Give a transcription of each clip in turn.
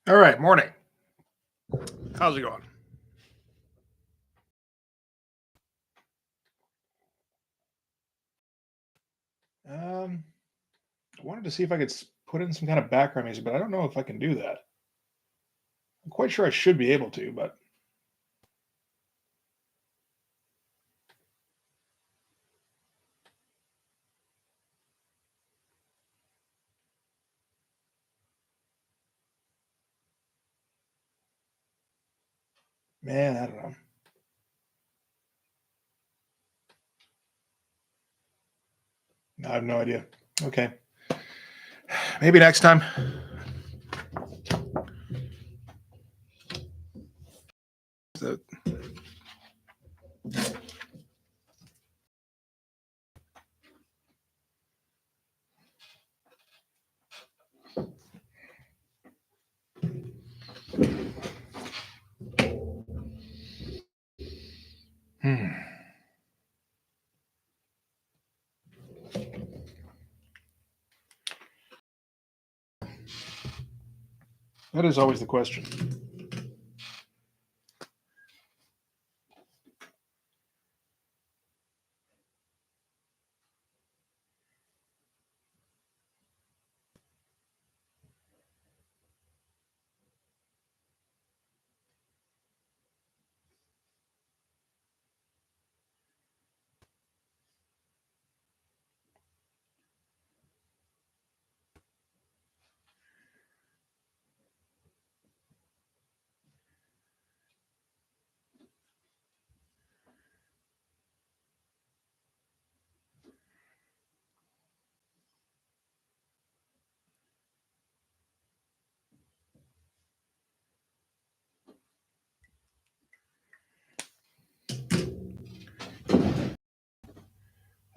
All right, morning. How's it going? I wanted to see if I could put in some kind of background music, but I don't know if I can do that. I'm quite sure I should be able to, but man, I don't know. I have no idea. Okay, maybe next time. So- Hmm. That is always the question.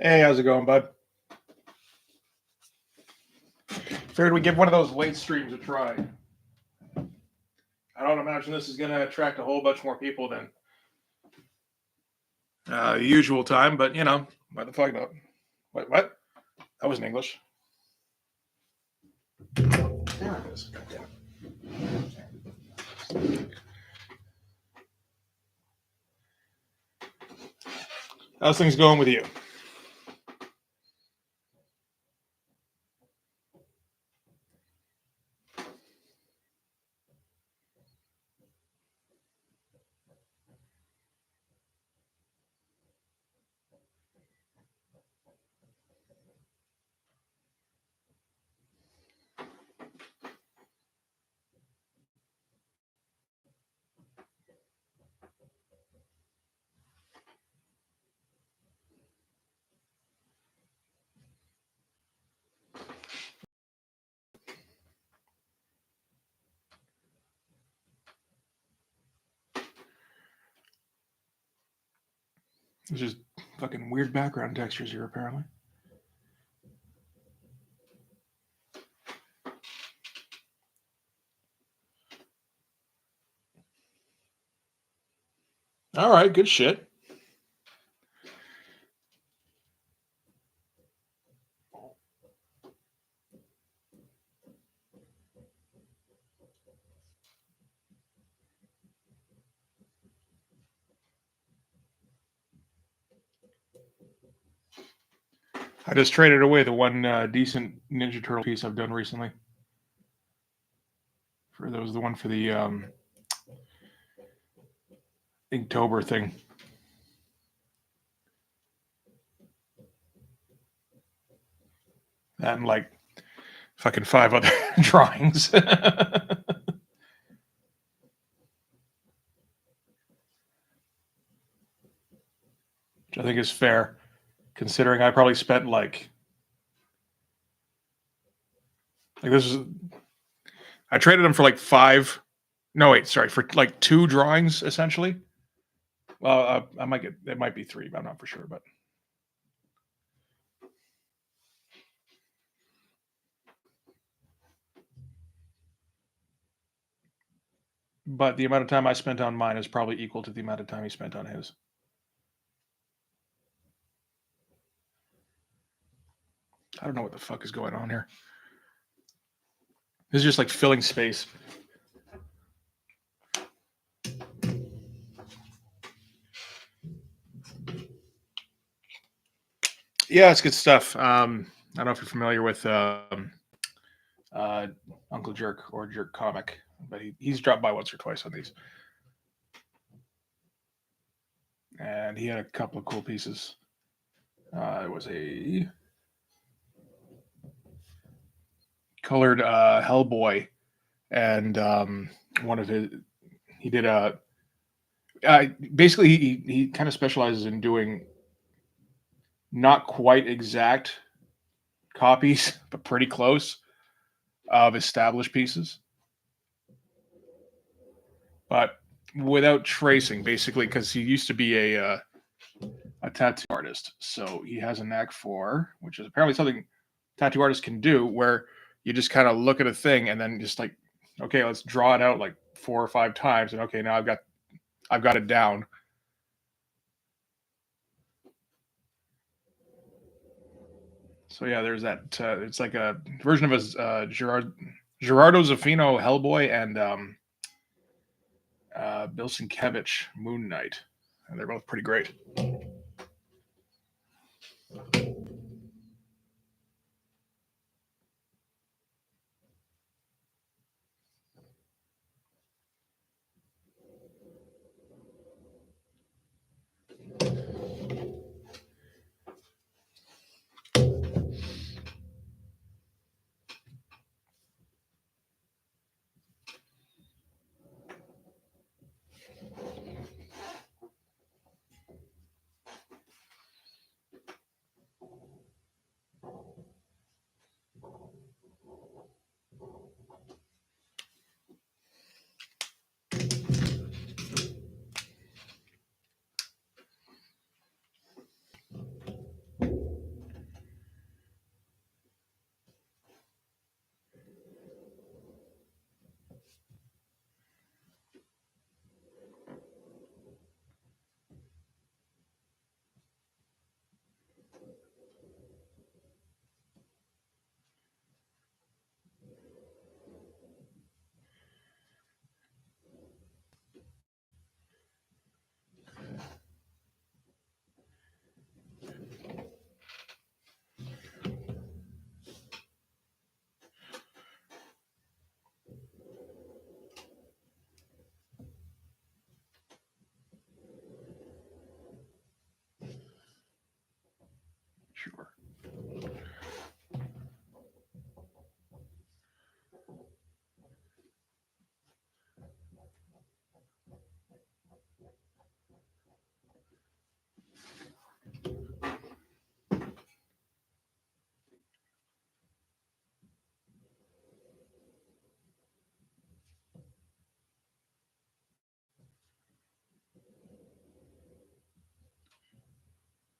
Hey, how's it going, bud? Figured we'd give one of those late streams a try. I don't imagine this is going to attract a whole bunch more people than the usual time, but you know, why the fuck not? Wait, what? That wasn't English. There it is. God damn it. How's things going with you? There's just fucking weird background textures here, apparently. All right, good shit. I just traded away the one decent Ninja Turtle piece I've done recently. That was the one for the Inktober thing. That and like fucking 5 other drawings. Which I think is fair, considering I probably spent like this is. I traded them for like 5. No, wait, sorry, for like 2 drawings essentially. Well, I might get it. Might be 3, but I'm not for sure. But the amount of time I spent on mine is probably equal to the amount of time he spent on his. I don't know what the fuck is going on here. This is just like filling space. Yeah, it's good stuff. I don't know if you're familiar with uh, Uncle Jerk or Jerk Comic, but he's dropped by once or twice on these, and he had a couple of cool pieces. It was a colored Hellboy, and one of his he did a basically he kind of specializes in doing not quite exact copies, but pretty close of established pieces, but without tracing, basically, because he used to be a tattoo artist, so he has a knack for, which is apparently something tattoo artists can do, where you just kind of look at a thing and then just like, okay, let's draw it out like 4 or 5 times, and okay, now I've got it down. So yeah, there's that. It's like a version of a Gerardo Zaffino Hellboy and Bill Sienkiewicz Moon Knight, and they're both pretty great. Sure.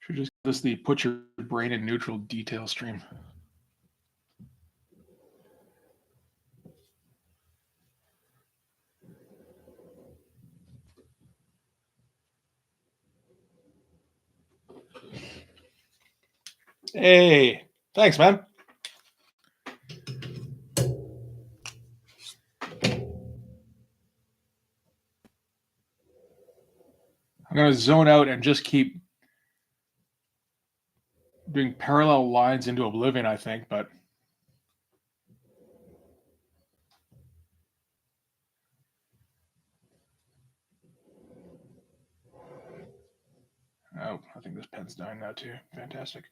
Should just this the put your brain in neutral detail stream. Hey, thanks, man. I'm gonna zone out and just keep doing parallel lines into oblivion, I think, but oh, I think this pen's dying now too. Fantastic.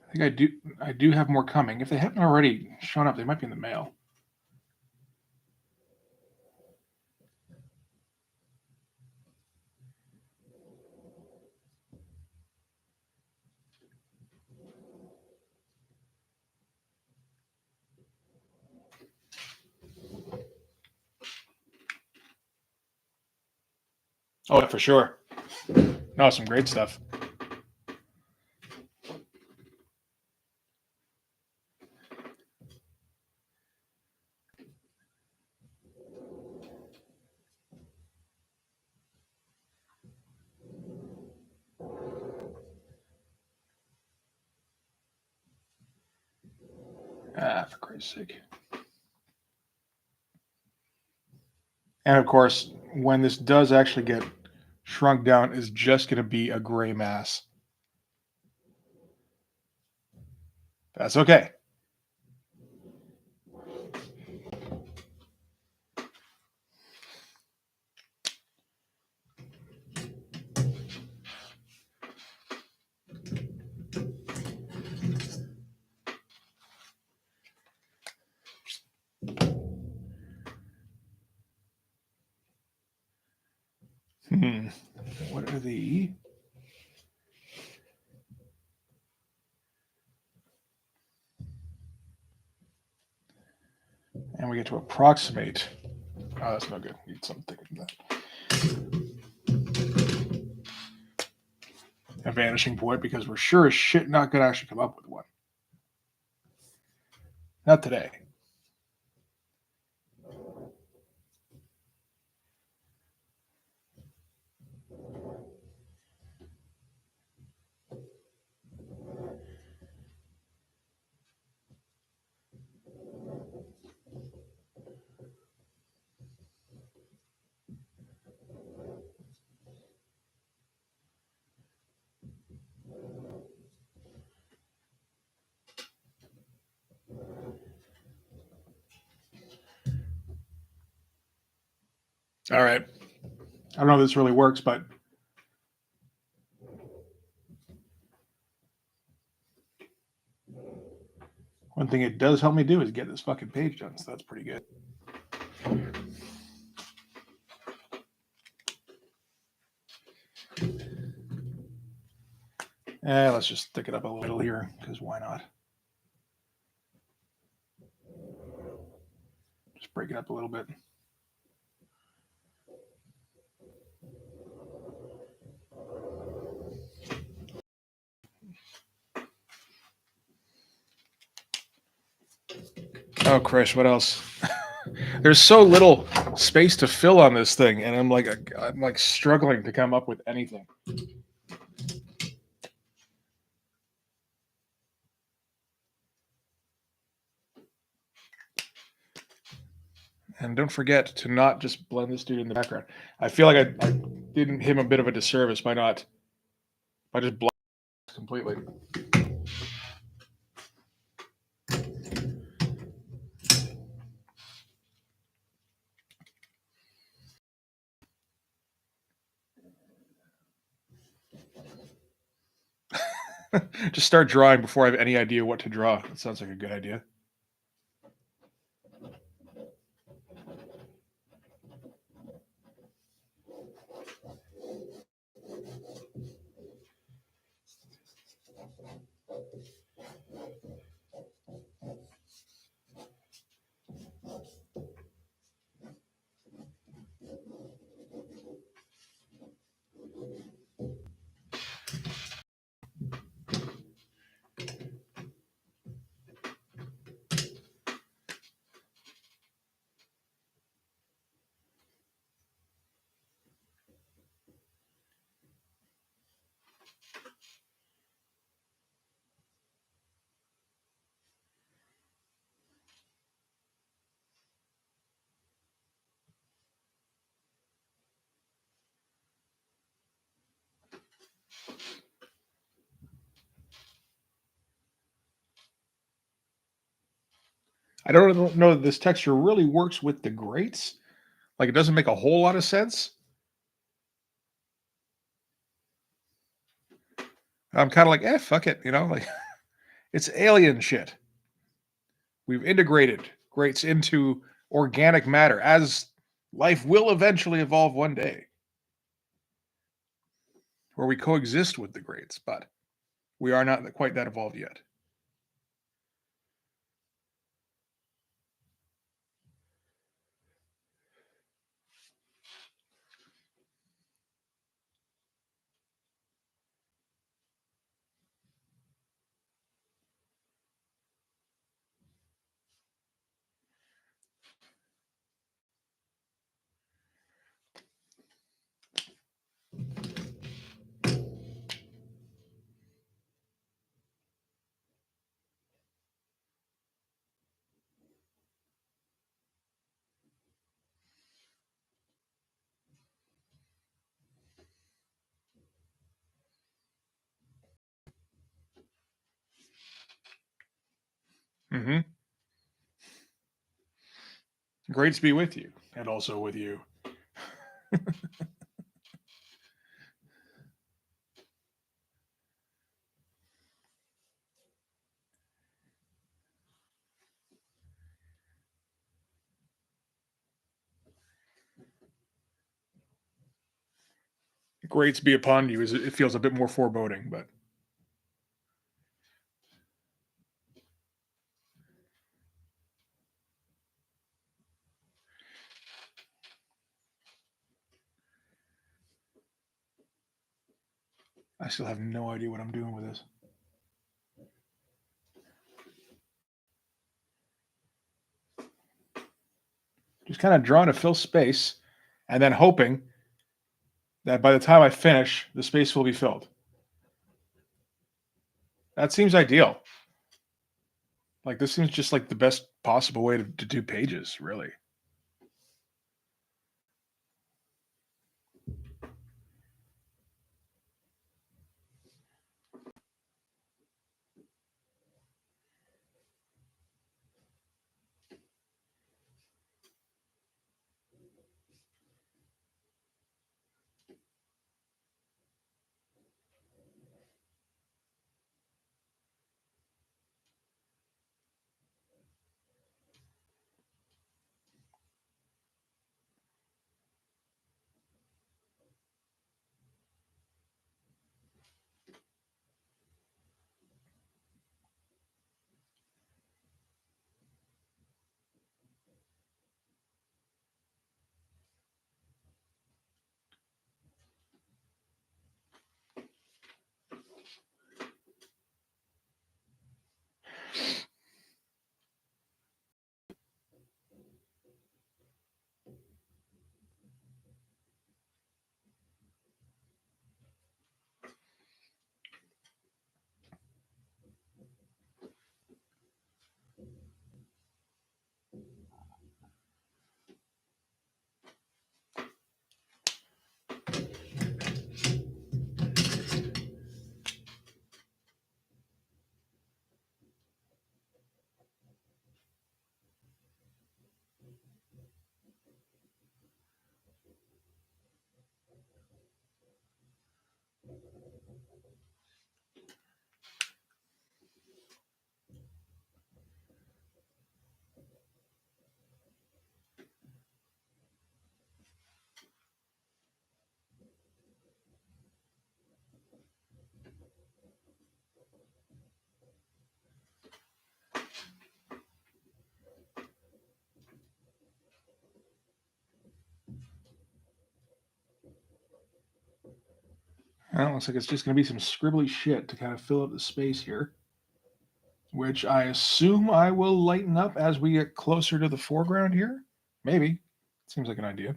I think I do have more coming. If they haven't already shown up, they might be in the mail. Oh, yeah, for sure. No, some great stuff. Ah, for Christ's sake. And of course, when this does actually get shrunk down is just going to be a gray mass. That's okay. What are the... And we get to approximate. Oh, that's no good. Need something thicker than that. A vanishing point, because we're sure as shit not going to actually come up with one. Not today. All right. I don't know if this really works, but one thing it does help me do is get this fucking page done, so that's pretty good. Let's just thick it up a little here, because why not? Just break it up a little bit. Oh, Chris, what else? There's so little space to fill on this thing, and I'm like struggling to come up with anything. And don't forget to not just blend this dude in the background. I feel like I did him a bit of a disservice by just blending completely. Just start drawing before I have any idea what to draw. That sounds like a good idea. I don't know that this texture really works with the grates. Like, it doesn't make a whole lot of sense. I'm kind of like, fuck it, like it's alien shit. We've integrated grates into organic matter, as life will eventually evolve one day, where we coexist with the grates, but we are not quite that evolved yet. Mm-hmm. Great to be with you, and also with you. Great to be upon you. It feels a bit more foreboding, but I still have no idea what I'm doing with this. Just kind of drawing to fill space, and then hoping that by the time I finish, the space will be filled. That seems ideal. Like this seems just like the best possible way to do pages, really. Well, looks like it's just going to be some scribbly shit to kind of fill up the space here, which I assume I will lighten up as we get closer to the foreground here. Maybe. Seems like an idea.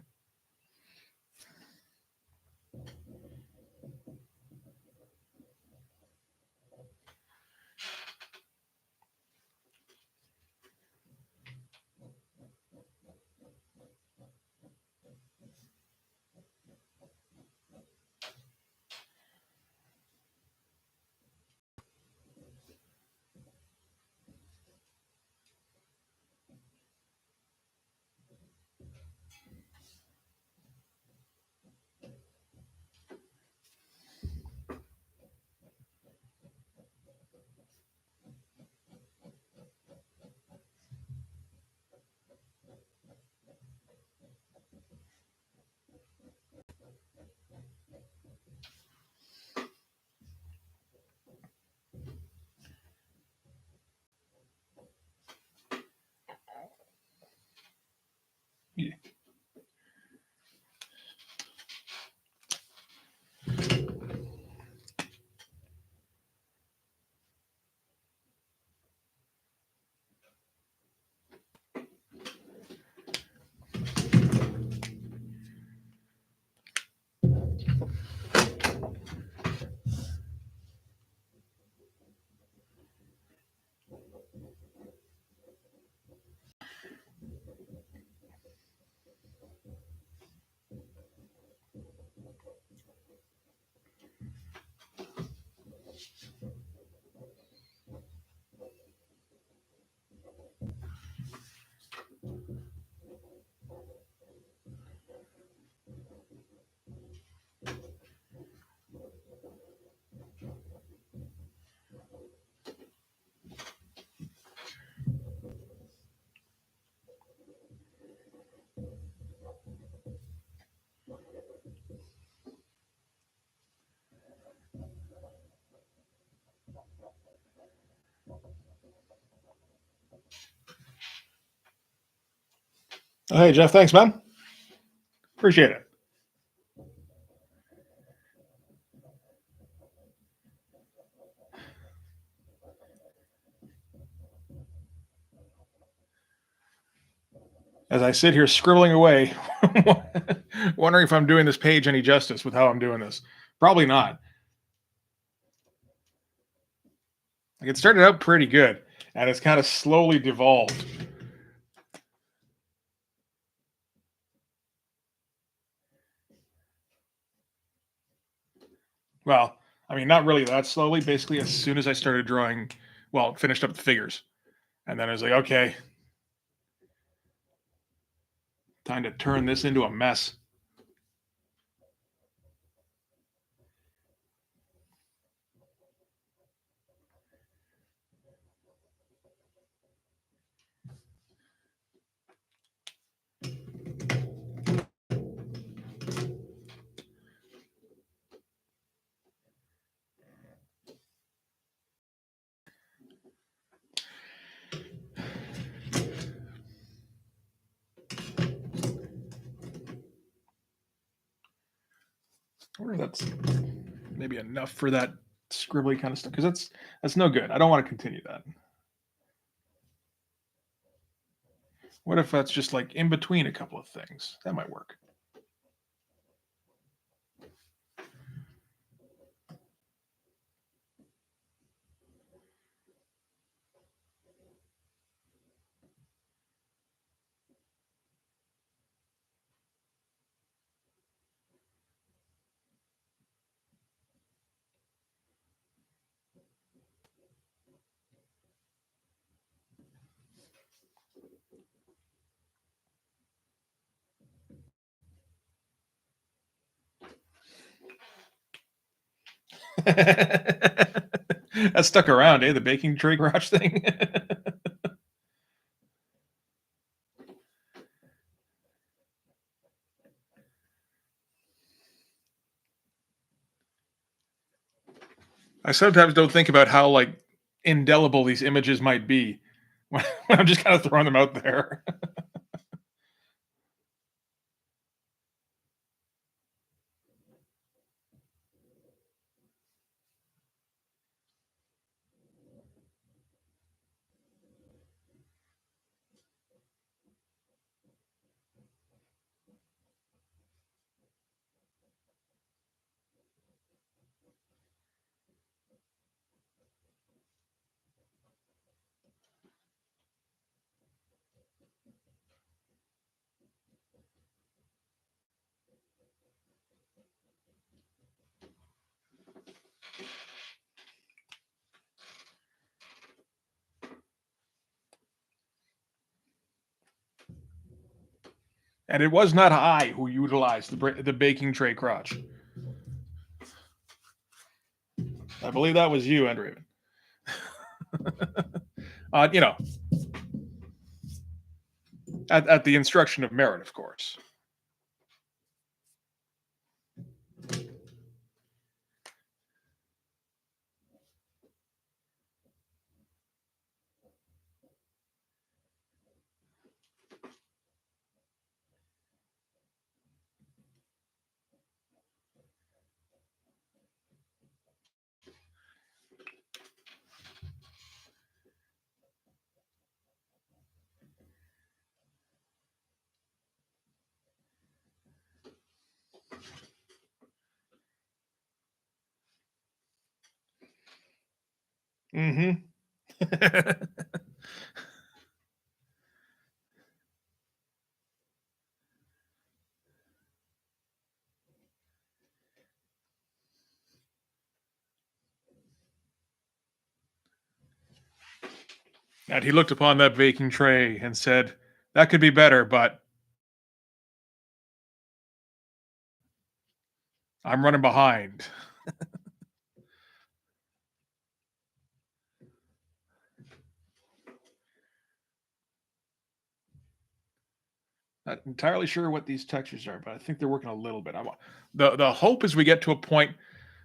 Oh, hey, Jeff. Thanks, man. Appreciate it. As I sit here scribbling away, wondering if I'm doing this page any justice with how I'm doing this. Probably not. Like it started out pretty good, and it's kind of slowly devolved. Well, I mean, not really that slowly. Basically, as soon as I started drawing, well, finished up the figures, and then I was like, okay, time to turn this into a mess. I wonder if that's maybe enough for that scribbly kind of stuff, because that's no good. I don't want to continue that. What if that's just like in between a couple of things? That might work. That stuck around, eh? The baking tray crotch thing. I sometimes don't think about how like indelible these images might be when I'm just kind of throwing them out there. And it was not I who utilized the baking tray crotch. I believe that was you, Andrew. You know, at the instruction of Merritt, of course. Mm-hmm. And he looked upon that baking tray and said, "That could be better, but I'm running behind." Not entirely sure what these textures are, but I think they're working a little bit. The hope is we get to a point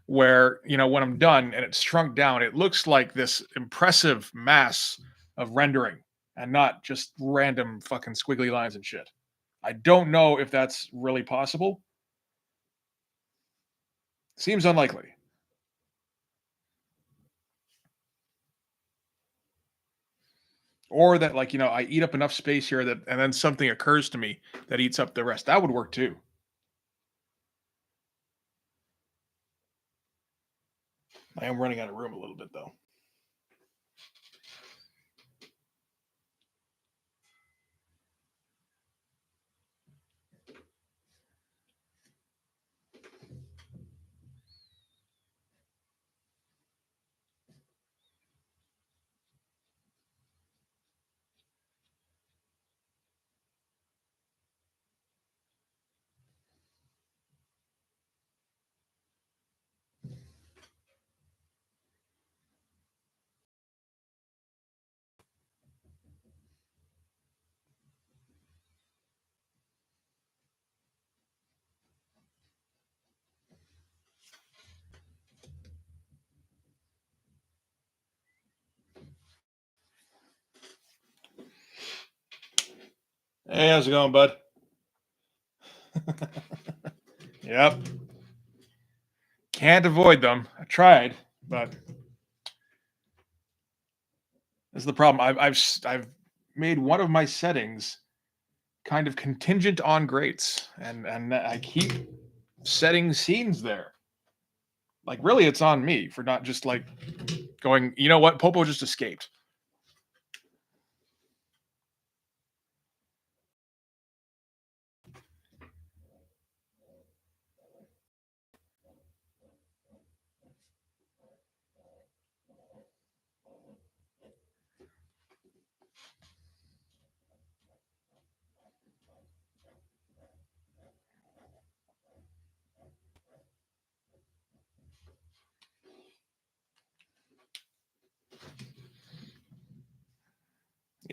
where, when I'm done and it's shrunk down, it looks like this impressive mass of rendering and not just random fucking squiggly lines and shit. I don't know if that's really possible. Seems unlikely. Or that, like, I eat up enough space here that and then something occurs to me that eats up the rest. That would work too. I am running out of room a little bit though. Hey, how's it going, bud? Yep. Can't avoid them. I tried, but this is the problem. I've made one of my settings kind of contingent on greats, and I keep setting scenes there. Like, really, it's on me for not just like going. You know what? Popo just escaped.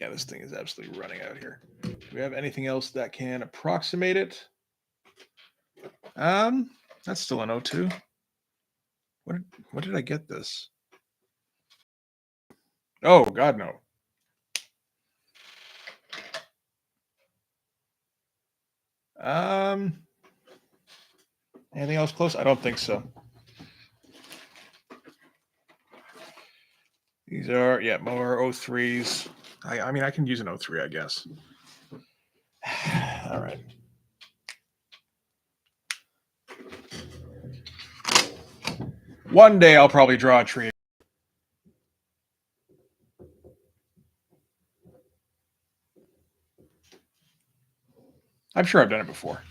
Yeah, this thing is absolutely running out here. Do we have anything else that can approximate it? Um, that's still an O2. What did I get this? Oh God, no. Um, anything else close? I don't think so. These are more O3s. I mean I can use an O3, I guess. All right. One day I'll probably draw a tree. I'm sure I've done it before.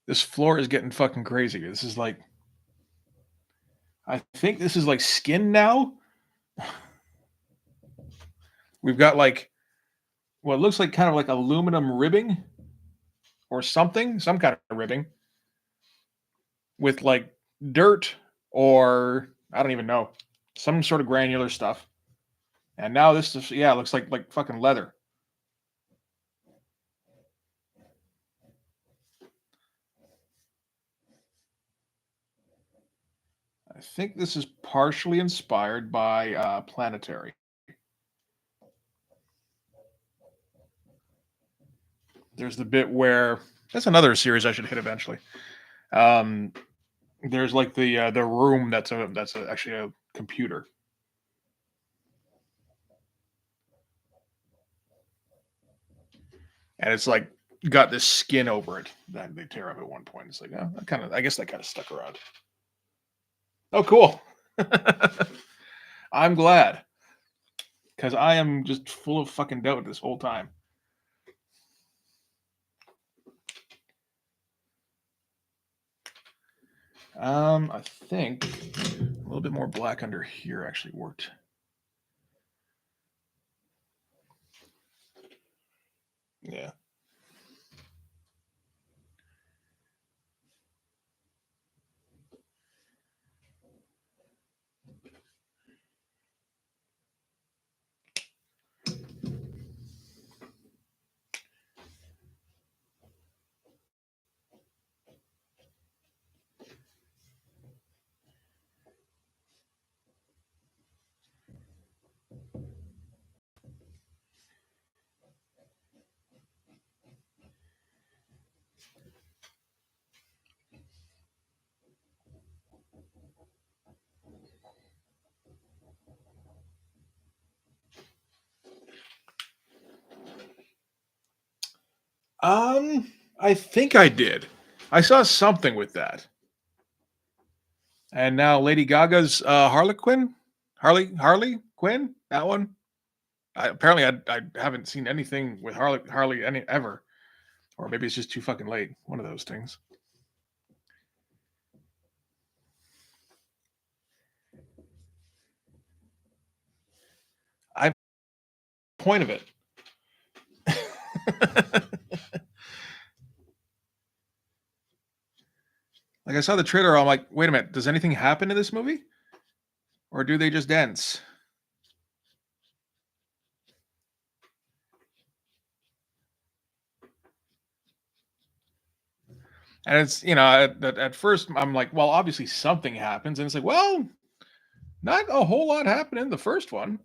This floor is getting fucking crazy. This is like, I think this is like skin now. We've got like what looks like kind of like aluminum ribbing or something, some kind of ribbing with like dirt or I don't even know, some sort of granular stuff. And now this is looks like fucking leather. I think this is partially inspired by Planetary. There's the bit where that's another series I should hit eventually. Um, there's like the room actually a computer, and it's like got this skin over it that they tear up at one point. It's like, oh, I guess that kind of stuck around. Oh, cool. I'm glad because I am just full of fucking doubt this whole time. I think a little bit more black under here actually worked. Yeah. I think I did. I saw something with that. And now Lady Gaga's Harlequin, Harley Quinn, that one. Apparently, I haven't seen anything with Harley any ever, or maybe it's just too fucking late. One of those things. I point of it. Like I saw the trailer, I'm like, wait a minute, does anything happen in this movie, or do they just dance? And it's at first I'm like, well, obviously something happens, and it's like, well, not a whole lot happened in the first one,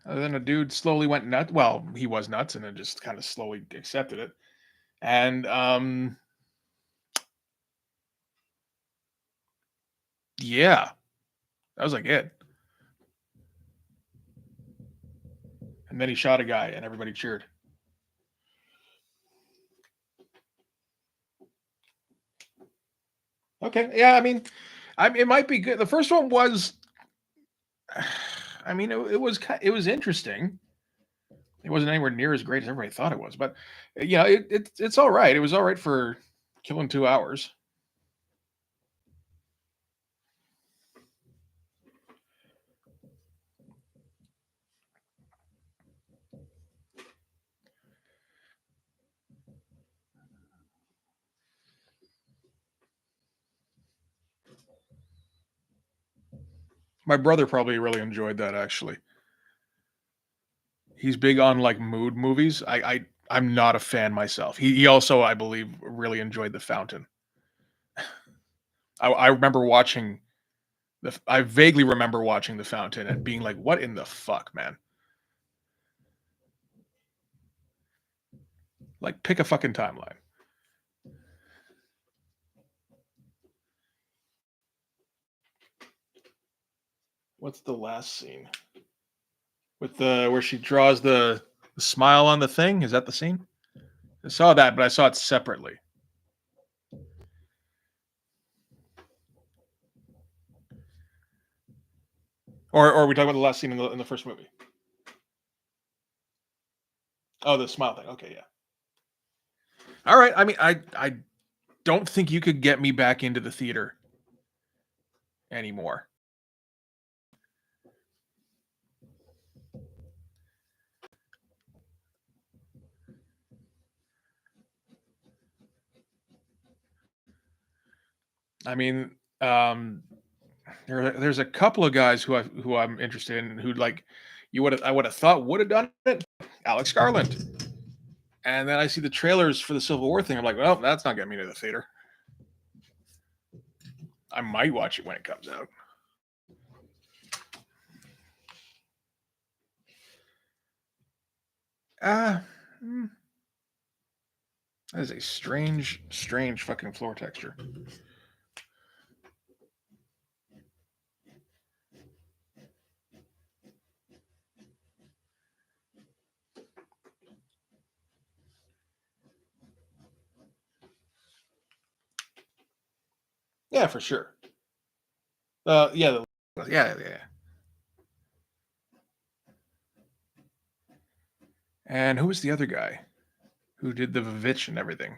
other than a dude slowly went nuts. Well, he was nuts, and then just kind of slowly accepted it. And yeah, that was like it. And then he shot a guy, and everybody cheered. Okay, yeah, I mean, it might be good. The first one was, I mean, it was interesting. It wasn't anywhere near as great as everybody thought it was, but yeah, it's all right. It was all right for killing 2 hours. My brother probably really enjoyed that actually. He's big on like mood movies. I'm not a fan myself. He also, I believe, really enjoyed The Fountain. I remember watching I vaguely remember watching The Fountain and being like, "What in the fuck, man?" Like, pick a fucking timeline. What's the last scene with the where she draws the smile on the thing? Is that the scene? I saw that, but I saw it separately. Or are we talking about the last scene in the first movie? Oh, the smile thing. Okay, yeah. All right. I mean, I don't think you could get me back into the theater anymore. I mean, um, there's a couple of guys who I'm interested in who like I would have thought would have done it. Alex Garland, and then I see the trailers for the Civil War thing. I'm like, well, that's not getting me to the theater. I might watch it when it comes out. Ah, uh, that is a strange fucking floor texture. Yeah, for sure. Yeah, yeah. And who was the other guy who did the Vivitch and everything?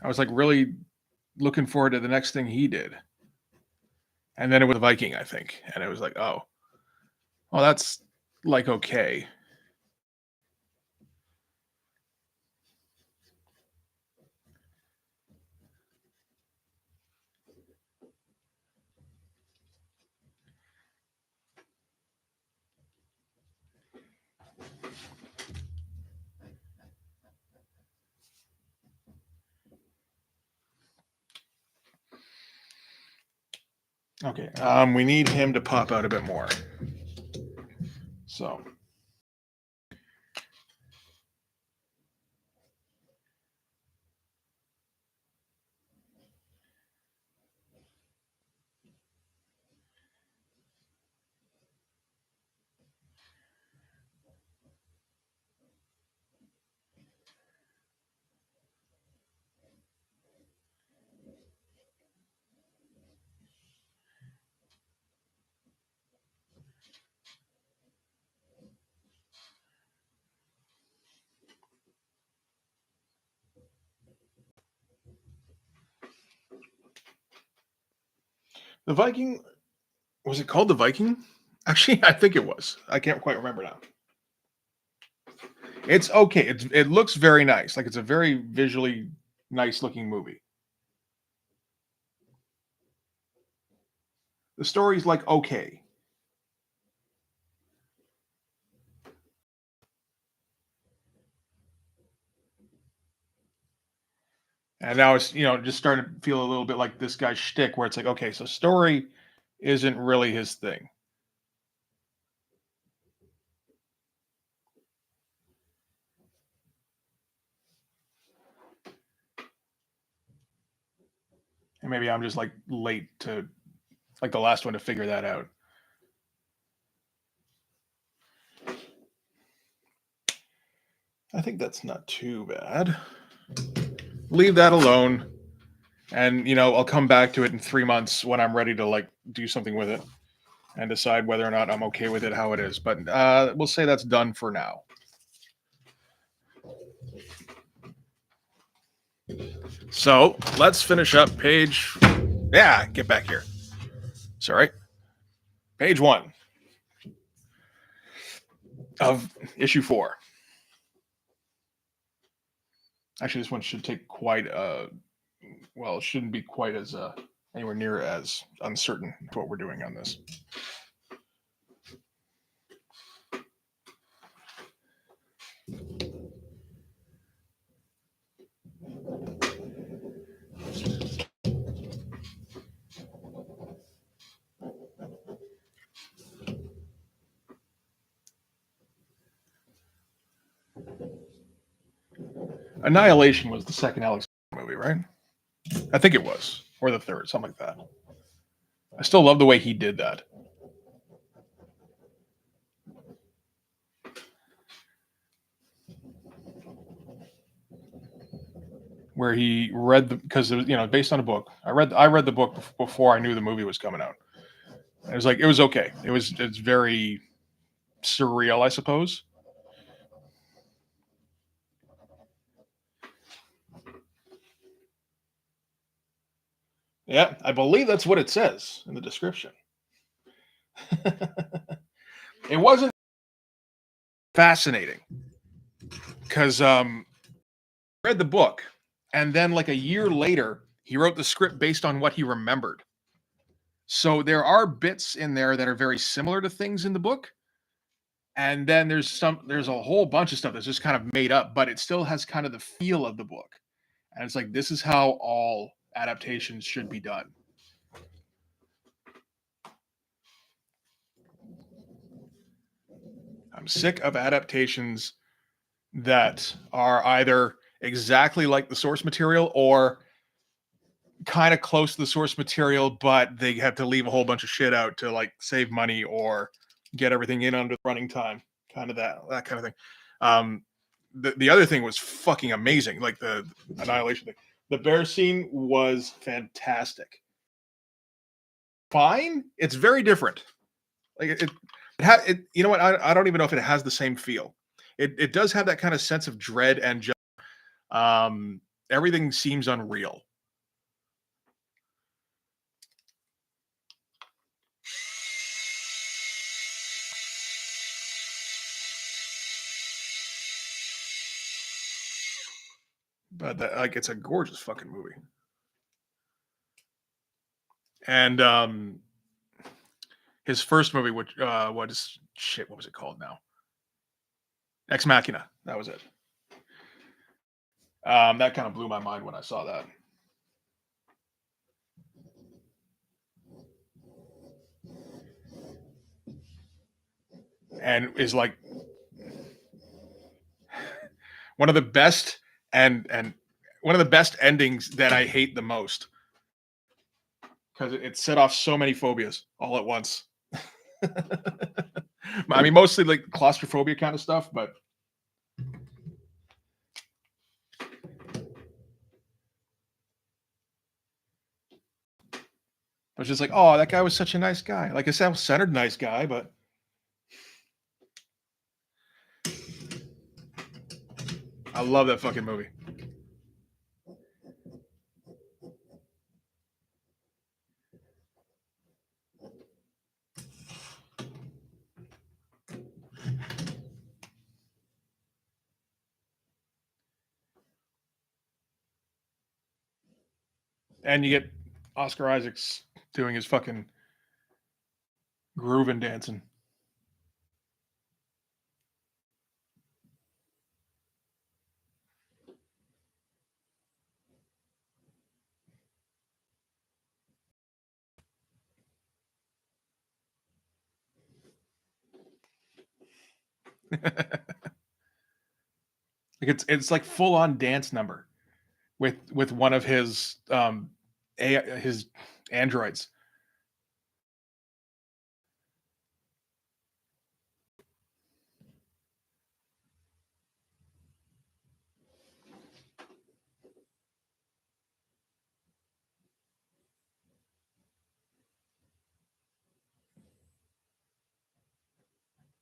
I was like really looking forward to the next thing he did. And then it was a Viking, I think. And it was like, oh, well, that's like okay. Okay. We need him to pop out a bit more. So The Viking, was it called The Viking? Actually, I think it was. I can't quite remember now. It's okay. It looks very nice. Like it's a very visually nice looking movie. The story's like okay. And now it's just starting to feel a little bit like this guy's shtick, where it's like, okay, so story isn't really his thing. And maybe I'm just like late to like the last one to figure that out. I think that's not too bad. Leave that alone. And I'll come back to it in 3 months when I'm ready to like do something with it and decide whether or not I'm okay with it how it is. But we'll say that's done for now. So let's finish up page. Yeah, get back here. Sorry. Page 1 of issue 4. Actually, this one should take quite well, it shouldn't be quite as anywhere near as uncertain what we're doing on this. Annihilation was the second Alex movie, right? I think it was, or the third, something like that. I still love the way he did that. Where he read because it was based on a book. I read the book before I knew the movie was coming out. And it was like it was okay. It's very surreal, I suppose. Yeah, I believe that's what it says in the description. It wasn't fascinating because read the book, and then like a year later, he wrote the script based on what he remembered. So there are bits in there that are very similar to things in the book, and then there's a whole bunch of stuff that's just kind of made up, but it still has kind of the feel of the book. And it's like this is how all adaptations should be done. I'm sick of adaptations that are either exactly like the source material or kind of close to the source material, but they have to leave a whole bunch of shit out to like save money or get everything in under running time. Kind of that kind of thing. The other thing was fucking amazing, like the annihilation thing. The bear scene was fantastic. Fine, it's very different. Like it you know what? I don't even know if it has the same feel. It does have that kind of sense of dread and just, everything seems unreal. But like it's a gorgeous fucking movie. And his first movie, which what was it called now? Ex Machina. That was it. That kind of blew my mind when I saw that. And is like one of the best and one of the best endings that I hate the most because it set off so many phobias all at once. I mean, mostly like claustrophobia kind of stuff, but I was just like, oh, that guy was such a nice guy. Like a self-centered nice guy, but I love that fucking movie. And you get Oscar Isaacs doing his fucking grooving dancing. Like it's like full on dance number with one of his androids.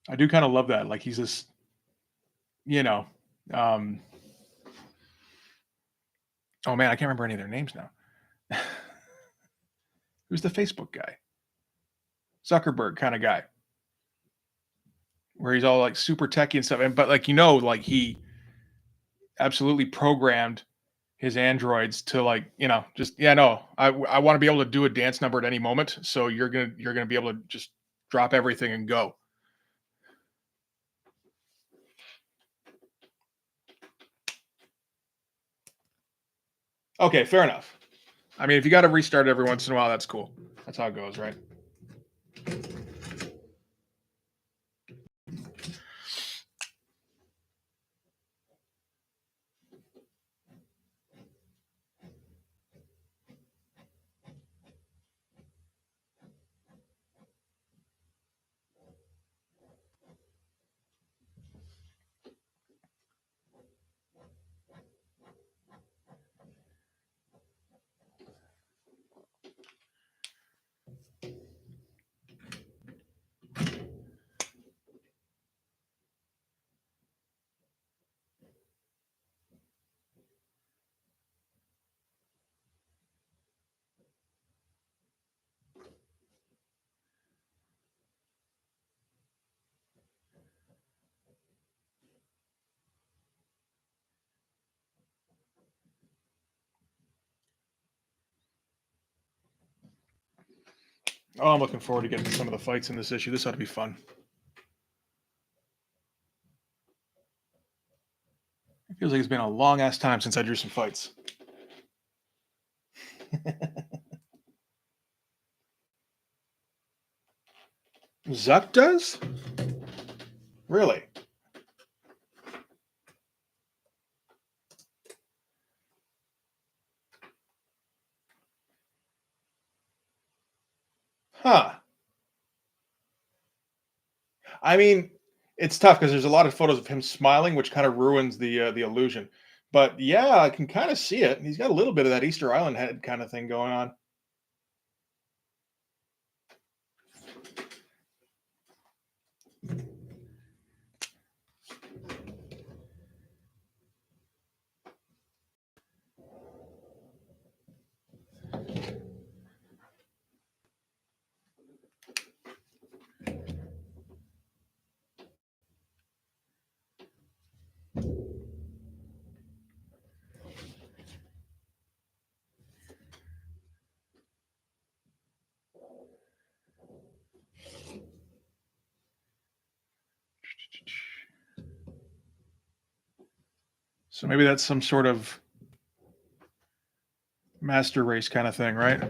I do kind of love that. Like he's this, you know, um, oh man, I can't remember any of their names now. Who's the Facebook guy? Zuckerberg kind of guy, where he's all like super techie and stuff. And but like like he absolutely programmed his androids to like just no, I want to be able to do a dance number at any moment. So you're gonna be able to just drop everything and go. Okay, fair enough. I mean, if you got to restart every once in a while, that's cool. That's how it goes, right? Oh, I'm looking forward to getting to some of the fights in this issue. This ought to be fun. It feels like it's been a long ass time since I drew some fights. Zuck does? Really? Huh. I mean, it's tough because there's a lot of photos of him smiling, which kind of ruins the illusion. But yeah, I can kind of see it. He's got a little bit of that Easter Island head kind of thing going on. So maybe that's some sort of master race kind of thing, right?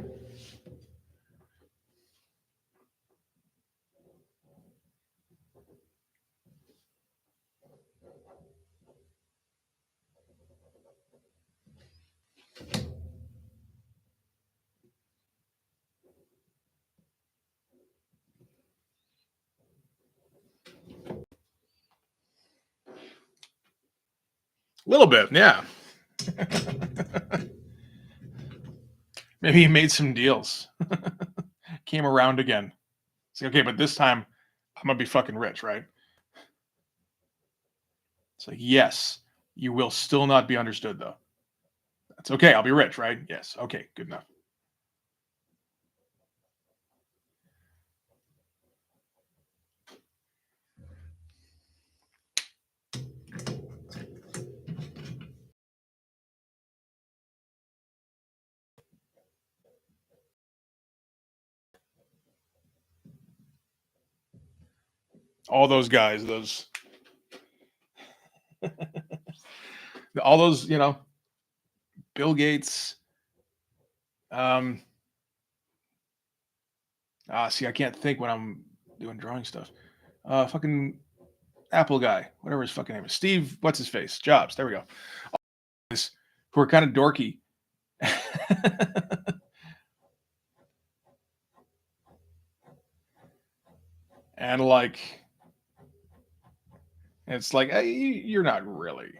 A little bit, yeah. Maybe he made some deals. Came around again. It's like, okay, but this time I'm gonna be fucking rich, right? It's like, yes, you will still not be understood though. That's okay. I'll be rich, right? Yes. Okay, good enough. All those guys, all those, Bill Gates. Um, see, I can't think when I'm doing drawing stuff. Fucking Apple guy, whatever his fucking name is. Steve, what's his face? Jobs. There we go. Guys who are kind of dorky. And like, it's like, hey, you're not really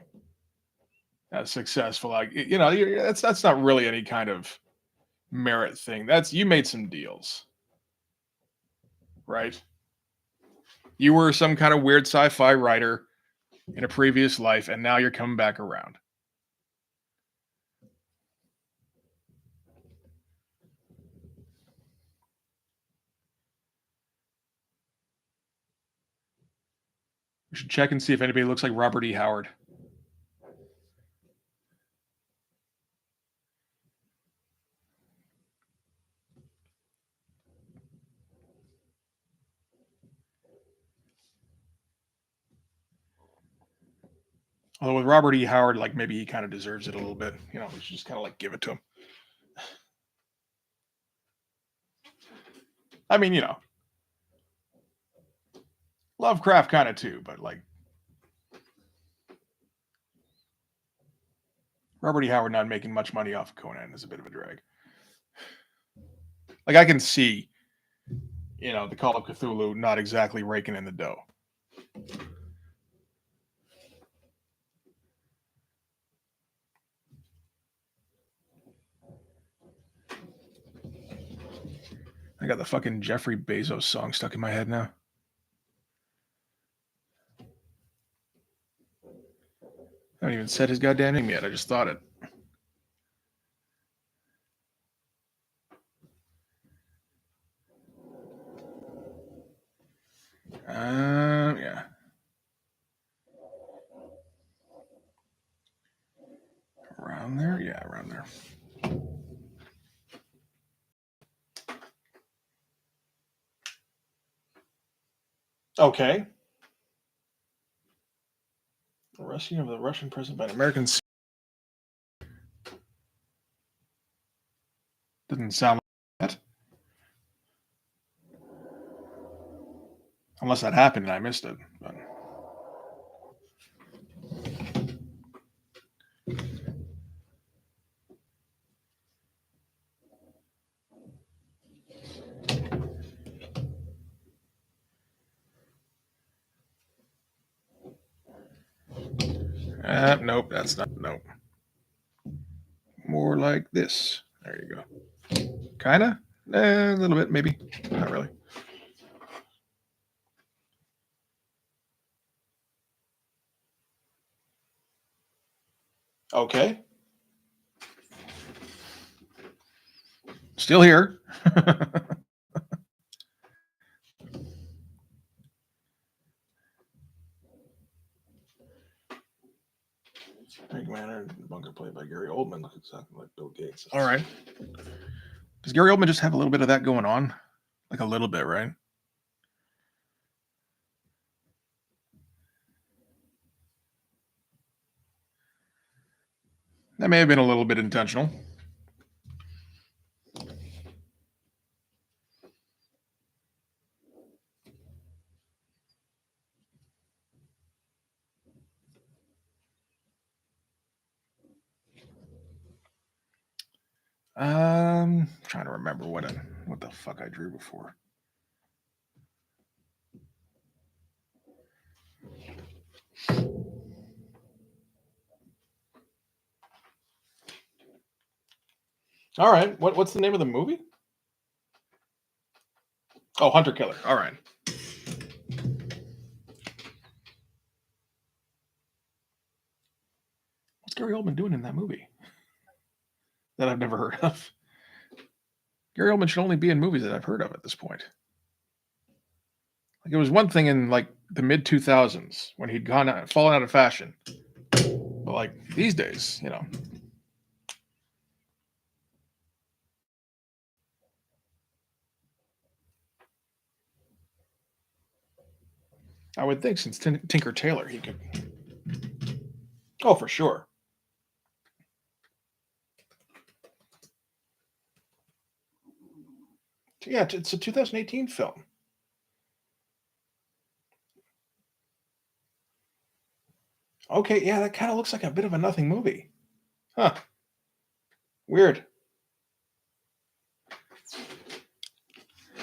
as successful. Like, that's not really any kind of merit thing. That's you made some deals, right? You were some kind of weird sci-fi writer in a previous life, and now you're coming back around. We should check and see if anybody looks like Robert E. Howard. Although with Robert E. Howard, like maybe he kind of deserves it a little bit. We should just kind of like give it to him. I mean, Lovecraft kind of too, but like Robert E. Howard not making much money off of Conan is a bit of a drag. Like I can see, the Call of Cthulhu not exactly raking in the dough. I got the fucking Jeffrey Bezos song stuck in my head now. I haven't even said his goddamn name yet. I just thought it. Yeah. Around there? Yeah, around there. Okay. Arresting of the Russian president by an American. Doesn't sound like that. Unless that happened and I missed it. But... Nope, that's not. Nope. More like this. There you go. Kinda? A little bit, maybe. Not really. Okay. Still here. Frank Manor, bunker played by Gary Oldman, looks exactly like Bill Gates. All right. Does Gary Oldman just have a little bit of that going on? Like a little bit, right? That may have been a little bit intentional. Trying to remember what the fuck I drew before. All right. What's the name of the movie? Oh, Hunter Killer. All right. What's Gary Oldman doing in that movie that I've never heard of? Gary Oldman should only be in movies that I've heard of at this point. Like it was one thing in like the mid 2000s when he'd fallen out of fashion, but like these days, I would think since Tinker Tailor, he could. Oh, for sure. Yeah, it's a 2018 film. Okay, yeah, that kind of looks like a bit of a nothing movie. Huh. Weird.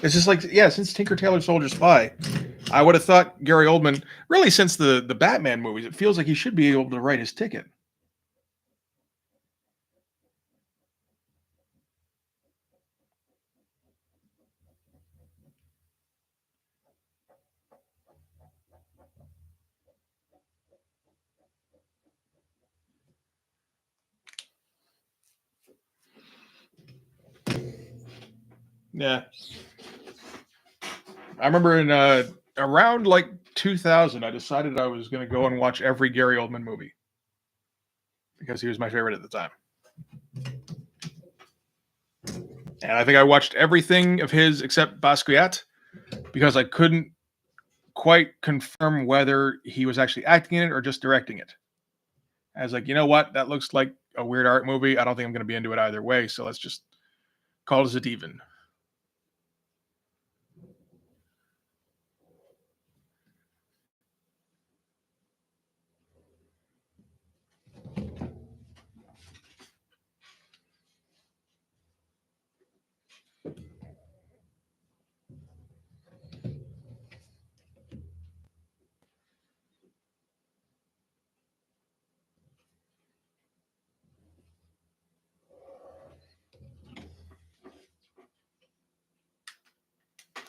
It's just like, yeah, since Tinker Tailor Soldier Spy, I would have thought Gary Oldman, really since the Batman movies, it feels like he should be able to write his ticket. Yeah. I remember in around like 2000, I decided I was going to go and watch every Gary Oldman movie because he was my favorite at the time. And I think I watched everything of his except Basquiat because I couldn't quite confirm whether he was actually acting in it or just directing it. I was like, you know what? That looks like a weird art movie. I don't think I'm going to be into it either way. So let's just call it even.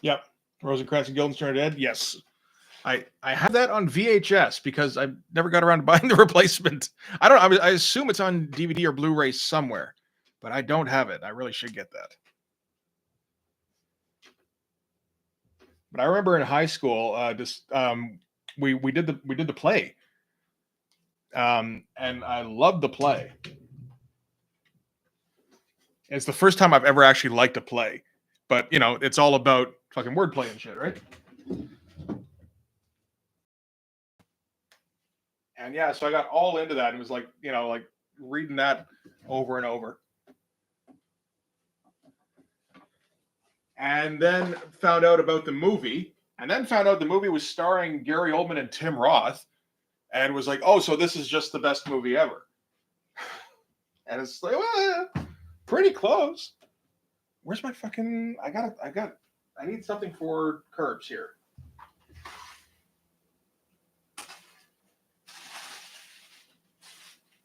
Yep. Rosencrantz and Guildenstern are dead. Yes. I have that on VHS because I never got around to buying the replacement. I don't. I assume it's on DVD or Blu-ray somewhere, but I don't have it. I really should get that. But I remember in high school, we did the play, and I loved the play. It's the first time I've ever actually liked a play, but you know, it's all about fucking wordplay and shit, right? And yeah, so I got all into that and was like, you know, like reading that over and over. And then found out about the movie, and then found out the movie was starring Gary Oldman and Tim Roth, and was like, oh, so this is just the best movie ever. And it's like, well, pretty close. Where's my fucking? I need something for curbs here.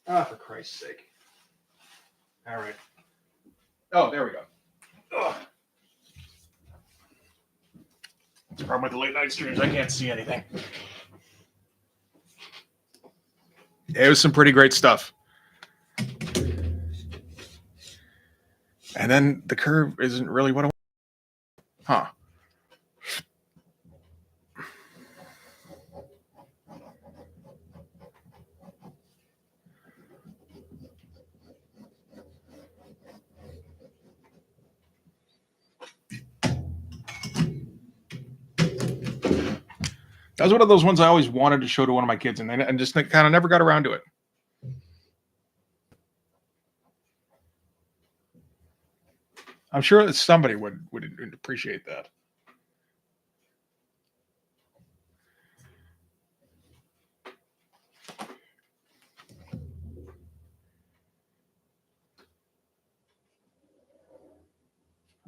Ah, for Christ's sake. All right. Oh, there we go. Ugh. It's the problem with the late night streams. I can't see anything. It was some pretty great stuff. And then the curve isn't really what I want. Huh. That was one of those ones I always wanted to show to one of my kids, and just kind of never got around to it. I'm sure that somebody would appreciate that.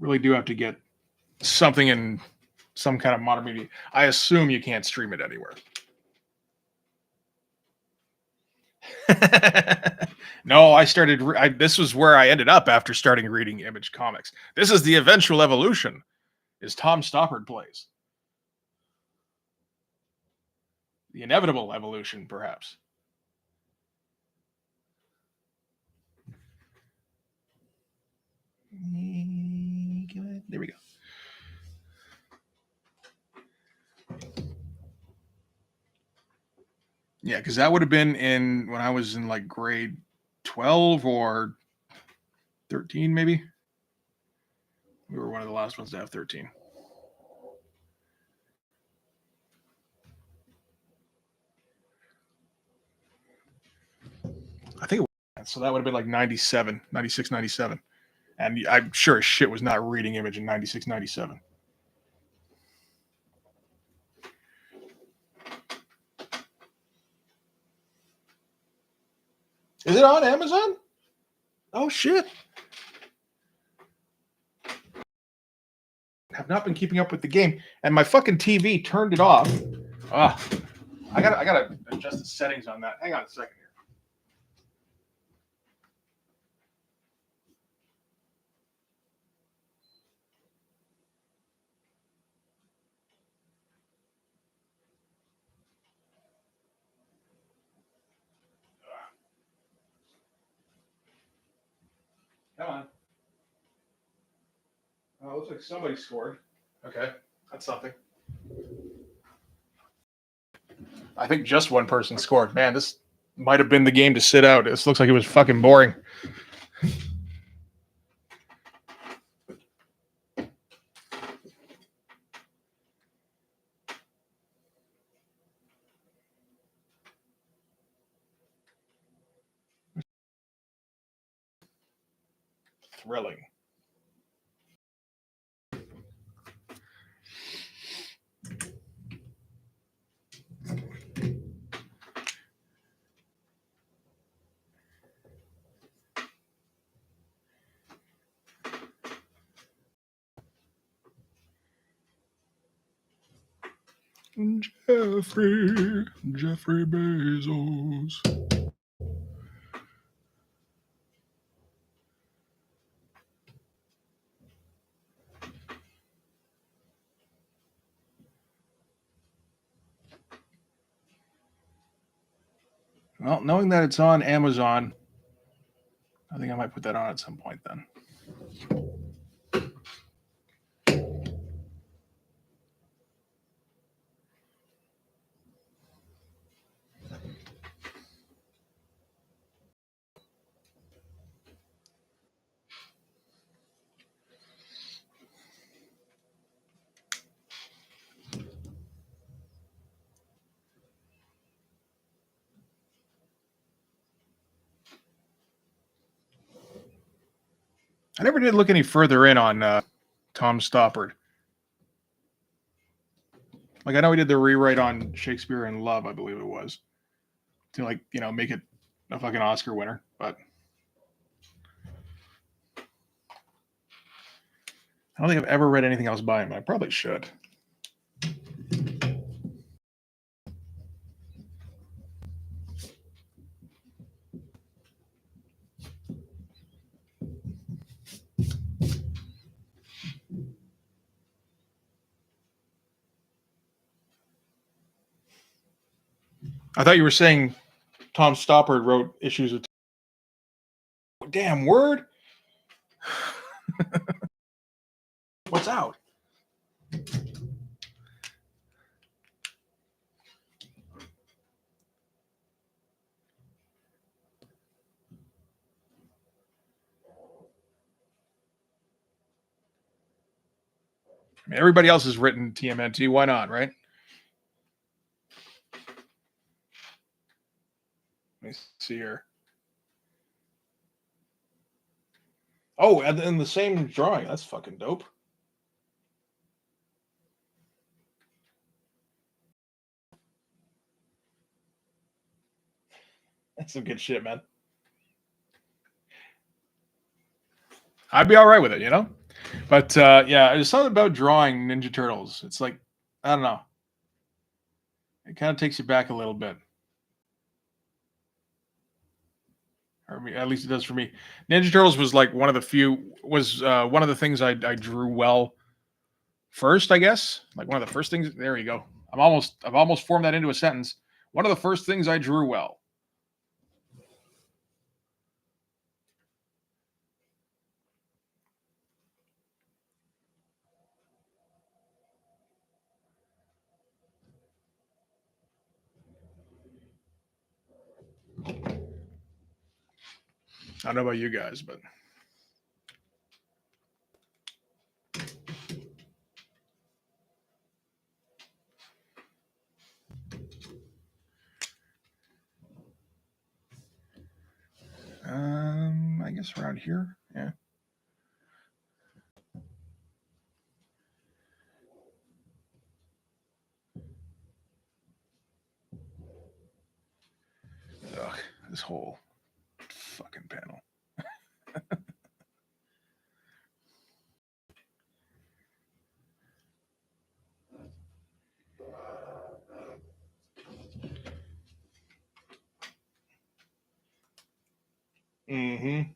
Really do have to get something in some kind of modern media. I assume you can't stream it anywhere. No, I started. This was where I ended up after starting reading Image Comics. This is the eventual evolution. Is Tom Stoppard plays the inevitable evolution, perhaps? There we go. Yeah, because that would have been in when I was in like grade 12 or 13, maybe. We were one of the last ones to have 13. I think it was, so that would have been like 97, 96, 97. And I'm sure as shit was not reading image in 96, 97. Is it on Amazon? Oh shit. Have not been keeping up with the game, and my fucking TV turned it off. Ah, I gotta adjust the settings on that. Hang on a second here. Come on. Oh, looks like somebody scored. Okay, that's something. I think just one person scored. Man, this might have been the game to sit out. This looks like it was fucking boring. Thrilling. Jeffrey Bezos. Well, knowing that it's on Amazon, I think I might put that on at some point then. I never did look any further in on Tom Stoppard. Like I know he did the rewrite on Shakespeare in Love, I believe it was, to like make it a fucking Oscar winner. But I don't think I've ever read anything else by him. I probably should. I thought you were saying Tom Stoppard wrote issues of. Damn word. What's out? I mean, everybody else has written TMNT. Why not, right? Let me see here. Oh, and in the same drawing. That's fucking dope. That's some good shit, man. I'd be all right with it, But yeah, there's something about drawing Ninja Turtles. It's like, I don't know. It kind of takes you back a little bit. Or at least it does for me. Ninja Turtles was like one of the things I drew well first, I guess. Like one of the first things. There you go. I've almost formed that into a sentence. One of the first things I drew well. I don't know about you guys, but guess around here. Yeah. Ugh, this whole fucking panel. Mm-hmm.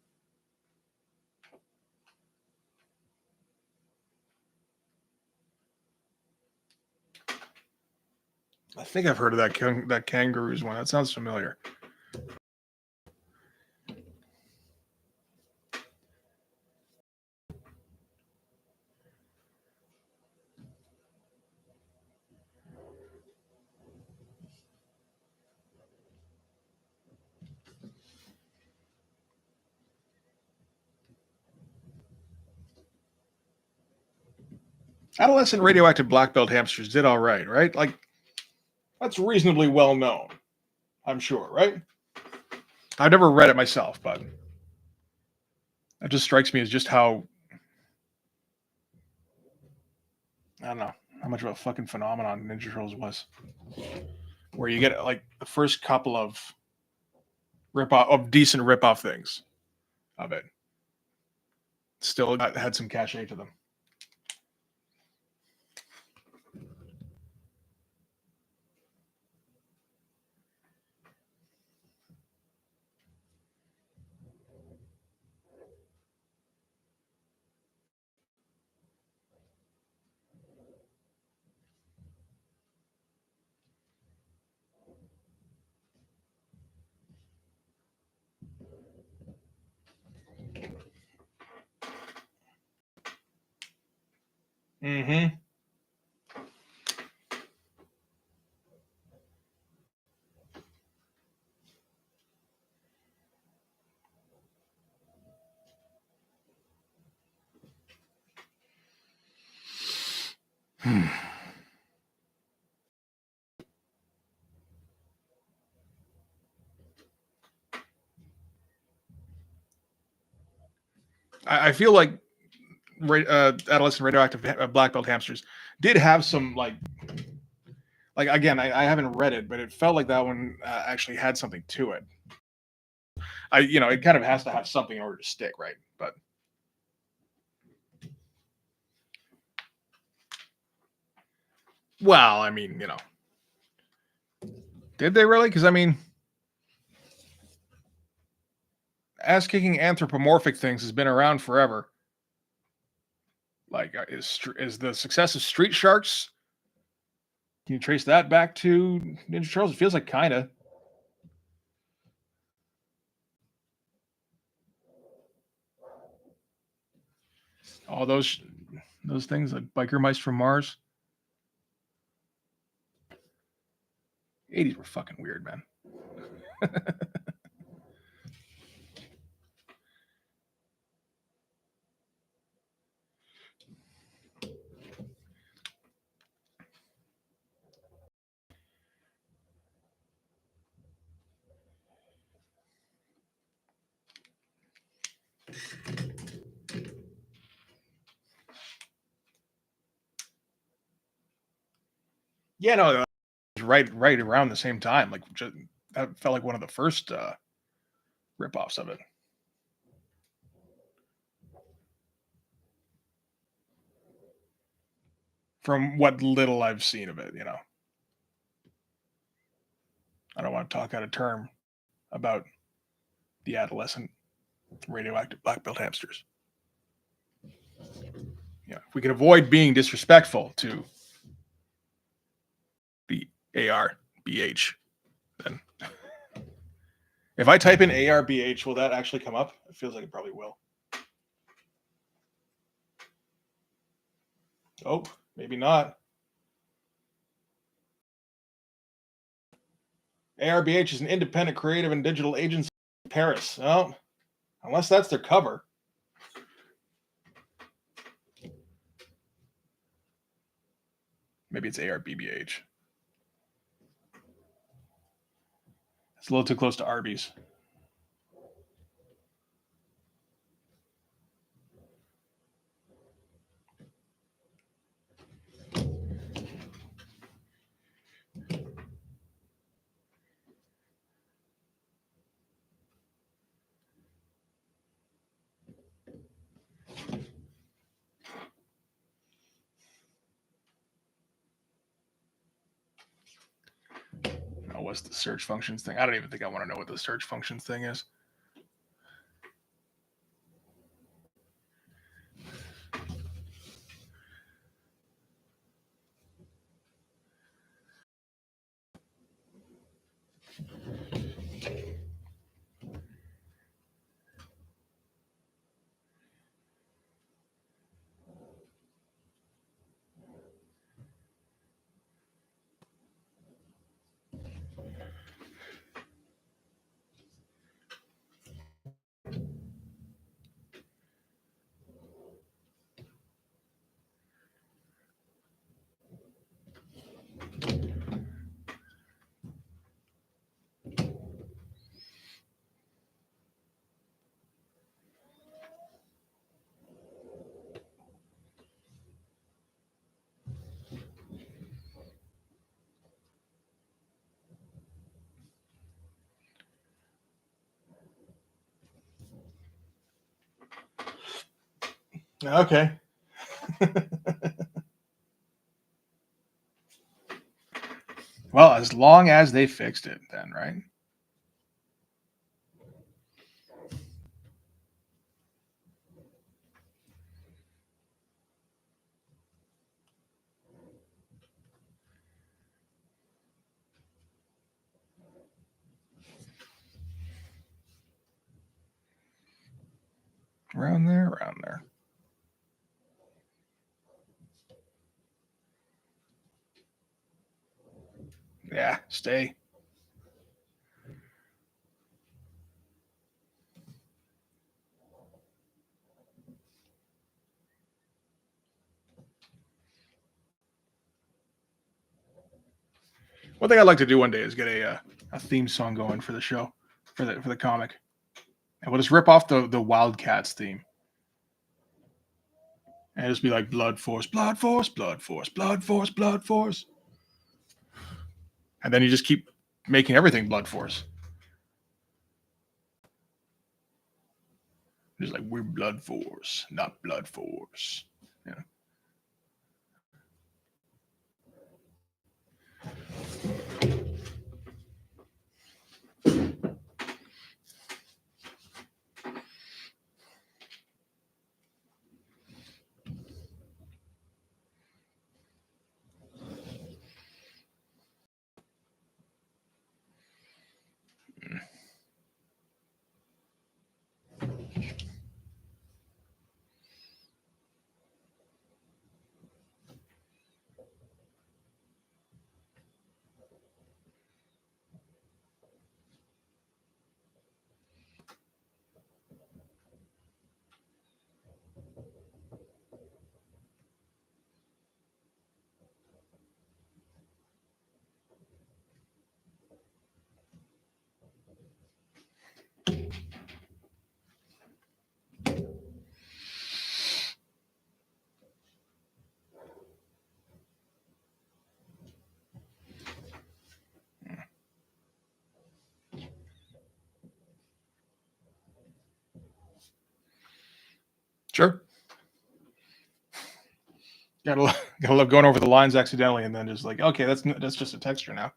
I think I've heard of that kangaroos one. That sounds familiar. Adolescent radioactive black belt hamsters did all right, right? Like, that's reasonably well known, I'm sure, right? I've never read it myself, but it just strikes me as just how, I don't know, how much of a fucking phenomenon Ninja Turtles was. Where you get like the first couple of decent rip-off things of it. Still had some cachet to them. Mm-hmm. I feel like adolescent radioactive black belt hamsters did have some like again I haven't read it, but it felt like that one actually had something to it. It kind of has to have something in order to stick, right? But well, I mean, did they really? Because I mean, ass kicking anthropomorphic things has been around forever. Like, is the success of Street Sharks? Can you trace that back to Ninja Turtles? It feels like kind of. All those things like biker mice from Mars. 80s were fucking weird, man. Yeah, no, it was right around the same time. Like, that felt like one of the first rip-offs of it. From what little I've seen of it, I don't want to talk out of term about the adolescent radioactive black belt hamsters. If we can avoid being disrespectful to the ARBH, then if I type in ARBH, will that actually come up? It feels like it probably will. Oh, maybe not. ARBH is an independent creative and digital agency in Paris. Well, unless that's their cover. Maybe it's ARBBH. It's a little too close to Arby's. what's the search functions thing? I don't even think I want to know what the search functions thing is. Okay. Well, as long as they fixed it, then, right? Around there. Yeah, stay. One thing I'd like to do one day is get a theme song going for the show, for the comic, and we'll just rip off the Wildcats theme, and just be like Blood Force, Blood Force, Blood Force, Blood Force, Blood Force, and then you just keep making everything Blood Force. Just like we're Blood Force, not Blood Force. Yeah. Sure. Gotta love going over the lines accidentally, and then just like, okay, that's just a texture now.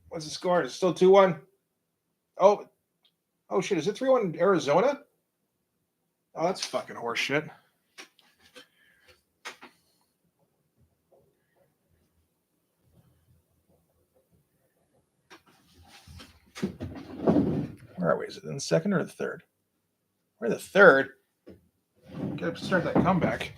What's the score? It's still 2-1. Oh shit! Is it 3-1 Arizona? Oh, that's fucking horseshit. Where are we? Is it in the second or the third? We're the third. Gotta start that comeback.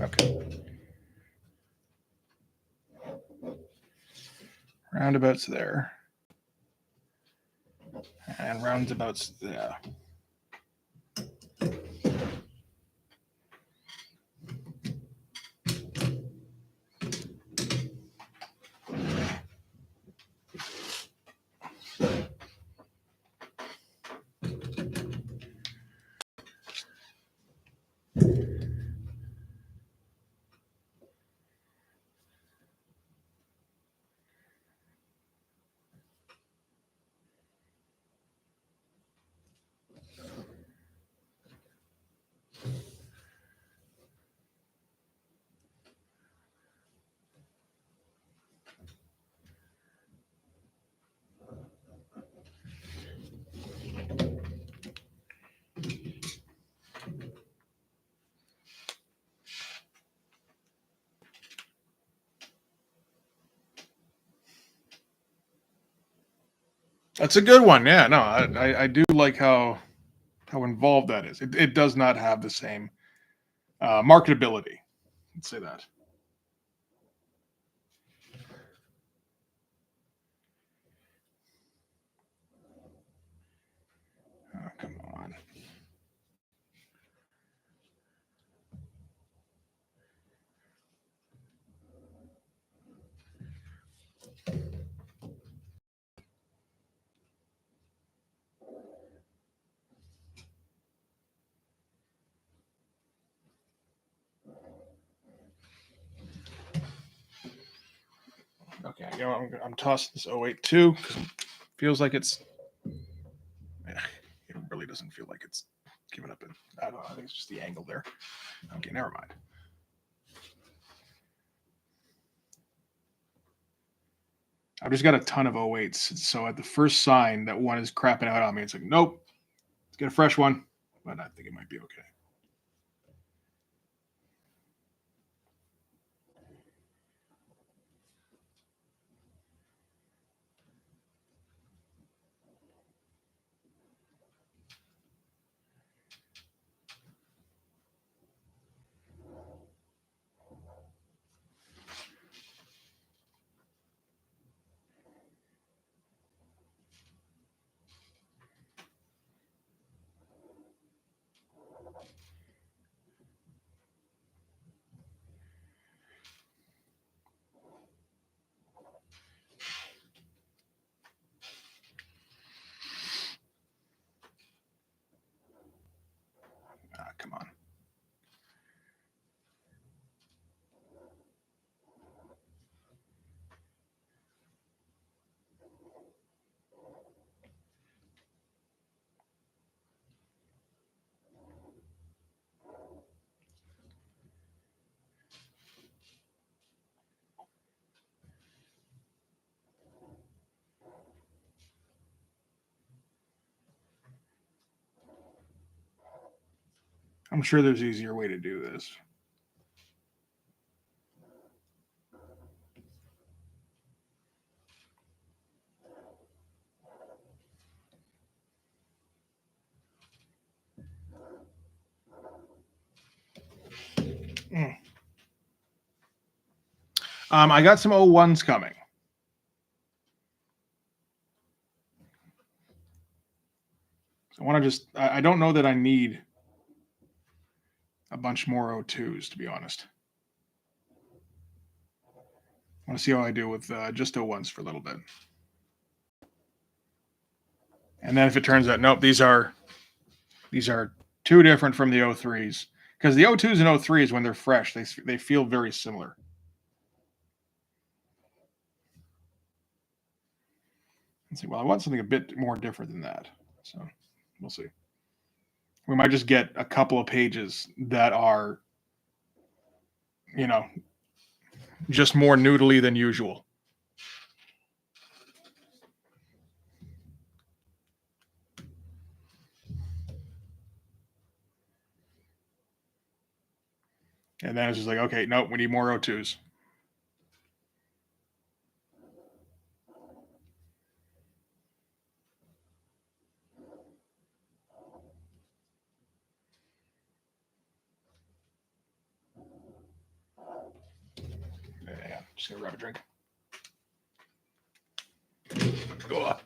Okay. Roundabouts there. And roundabouts there. That's a good one. Yeah, no, I do like how involved that is. It does not have the same marketability. Let's say that. Oh, come on. Okay, you know, I'm tossing this 08 too because it feels like it's. It really doesn't feel like it's giving up. I don't know. I think it's just the angle there. Okay, never mind. I've just got a ton of 08s. So at the first sign that one is crapping out on me, it's like, nope, let's get a fresh one. But I think it might be okay. Come on. I'm sure there's an easier way to do this. I got some 01s coming. So I want to just, I don't know that I need a bunch more 02s, to be honest. I want to see how I do with just 01s for a little bit. And then if it turns out, nope, these are too different from the 03s. Because the 02s and 03s, when they're fresh, they feel very similar. Let's see, well, I want something a bit more different than that. So we'll see. We might just get a couple of pages that are, you know, just more noodly than usual. And then it's just like, okay, nope, we need more 02s. Yeah, just gonna grab a drink. Ugh.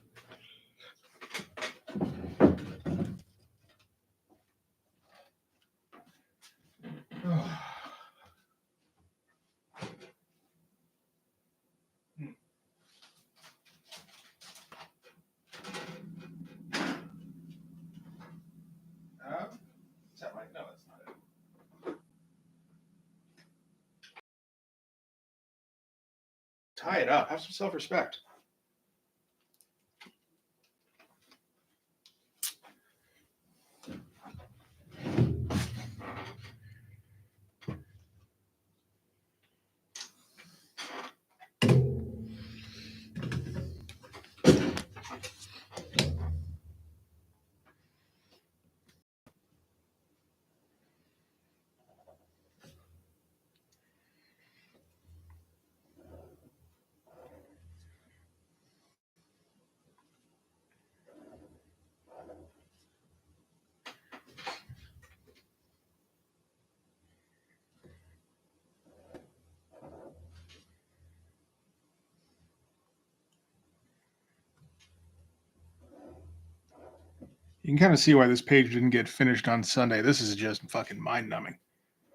Is that right? No, that's not it. Tie it up. Have some self-respect. You can kind of see why this page didn't get finished on Sunday. This is just fucking mind-numbing.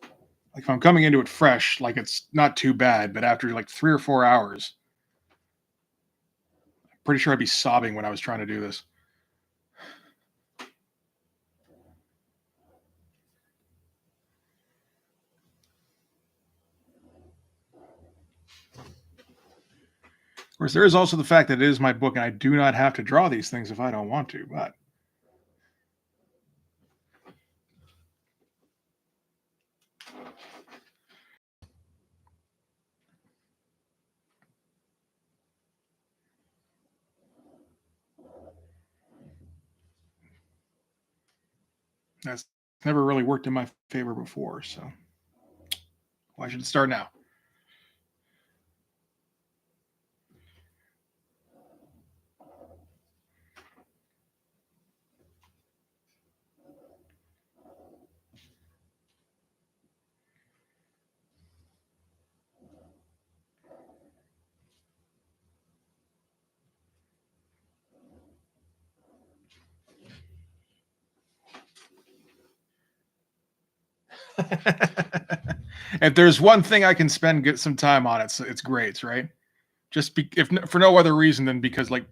Like if I'm coming into it fresh, like it's not too bad, but after like 3 or 4 hours, I'm pretty sure I'd be sobbing when I was trying to do this. Of course, there is also the fact that it is my book and I do not have to draw these things if I don't want to, but that's never really worked in my favor before, so why should it start now? If there's one thing I can spend get some time on, it's grades, right? Just if for no other reason than because like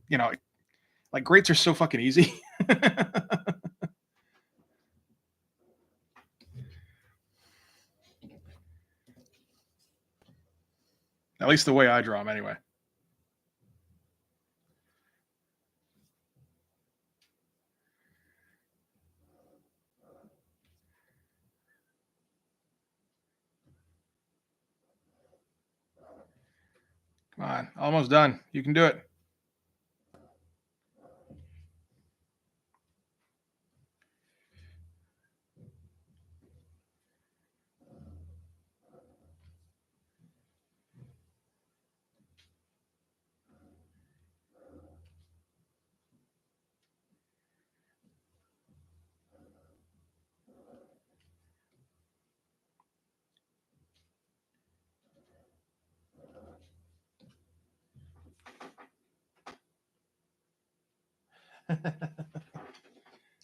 grades are so fucking easy. At least the way I draw them, anyway. Come on, almost done. You can do it.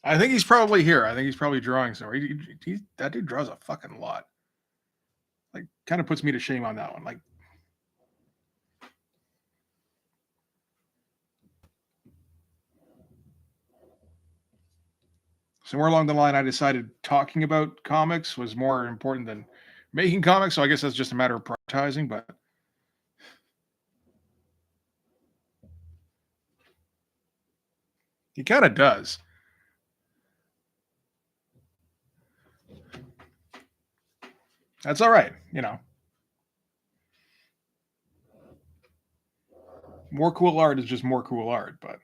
I think he's probably here. I think he's probably drawing somewhere. That dude draws a fucking lot. Like, kind of puts me to shame on that one. Like, somewhere along the line, I decided talking about comics was more important than making comics. So I guess that's just a matter of prioritizing. But he kind of does. That's all right. More cool art is just more cool art. But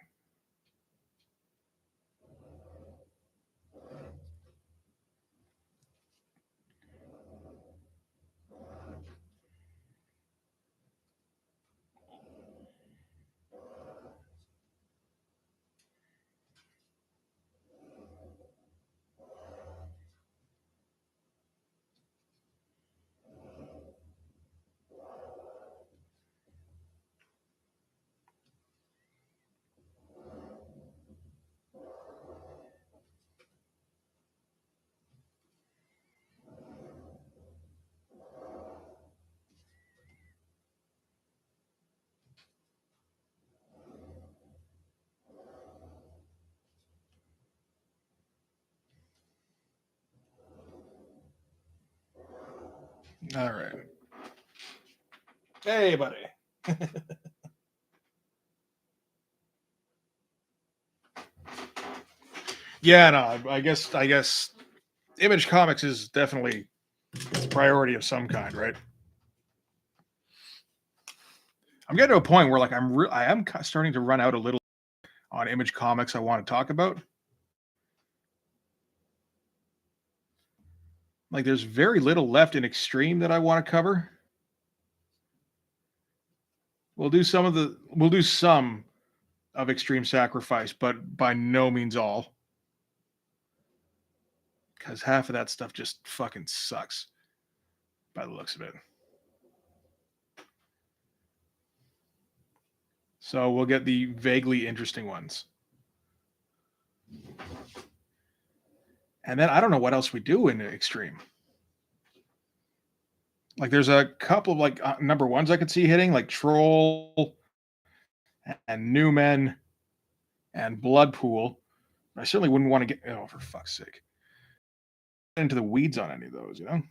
All right. Hey, buddy. Yeah, no, I guess Image Comics is definitely a priority of some kind, right? I'm getting to a point where like I am starting to run out a little on Image Comics I want to talk about. Like there's very little left in Extreme that I want to cover. We'll do some of Extreme Sacrifice, but by no means all. Because half of that stuff just fucking sucks by the looks of it. So we'll get the vaguely interesting ones. And then I don't know what else we do in Extreme. Like there's a couple of like number ones I could see hitting, like Troll and Newman and Bloodpool. I certainly wouldn't want to get for fuck's sake into the weeds on any of those, you know.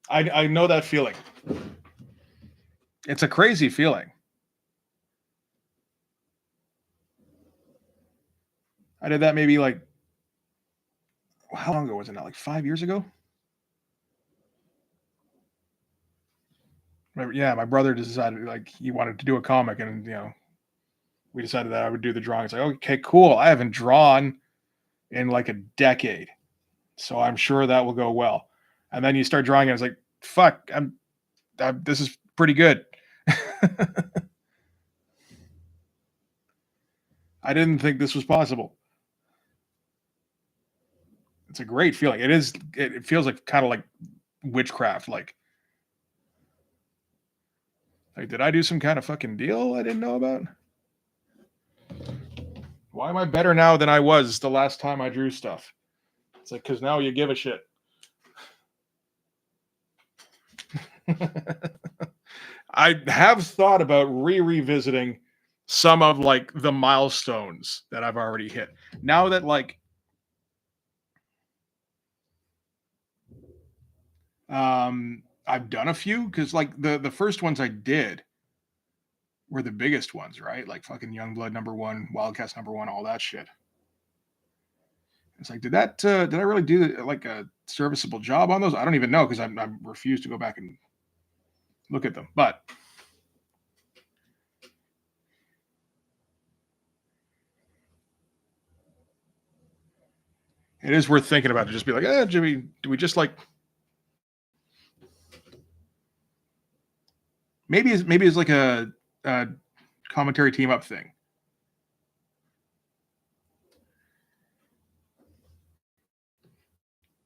I know that feeling. It's a crazy feeling. I did that maybe like how long ago was it now? Like 5 years ago? Yeah, my brother decided like he wanted to do a comic, and we decided that I would do the drawing. It's like, okay, cool. I haven't drawn in like a decade, so I'm sure that will go well. And then you start drawing, and it's like, fuck, this is pretty good. I didn't think this was possible. It's a great feeling. It is. It feels like kind of like witchcraft. Like, did I do some kind of fucking deal I didn't know about? Why am I better now than I was the last time I drew stuff? It's like, because now you give a shit. I have thought about revisiting some of like the milestones that I've already hit. Now that like I've done a few, because like the first ones I did were the biggest ones, right? Like fucking Youngblood #1, Wildcats #1, all that shit. It's like, did I really do like a serviceable job on those? I don't even know, because I refuse to go back and look at them. But it is worth thinking about to just be like, Jimmy, do we just like maybe it's like a commentary team up thing.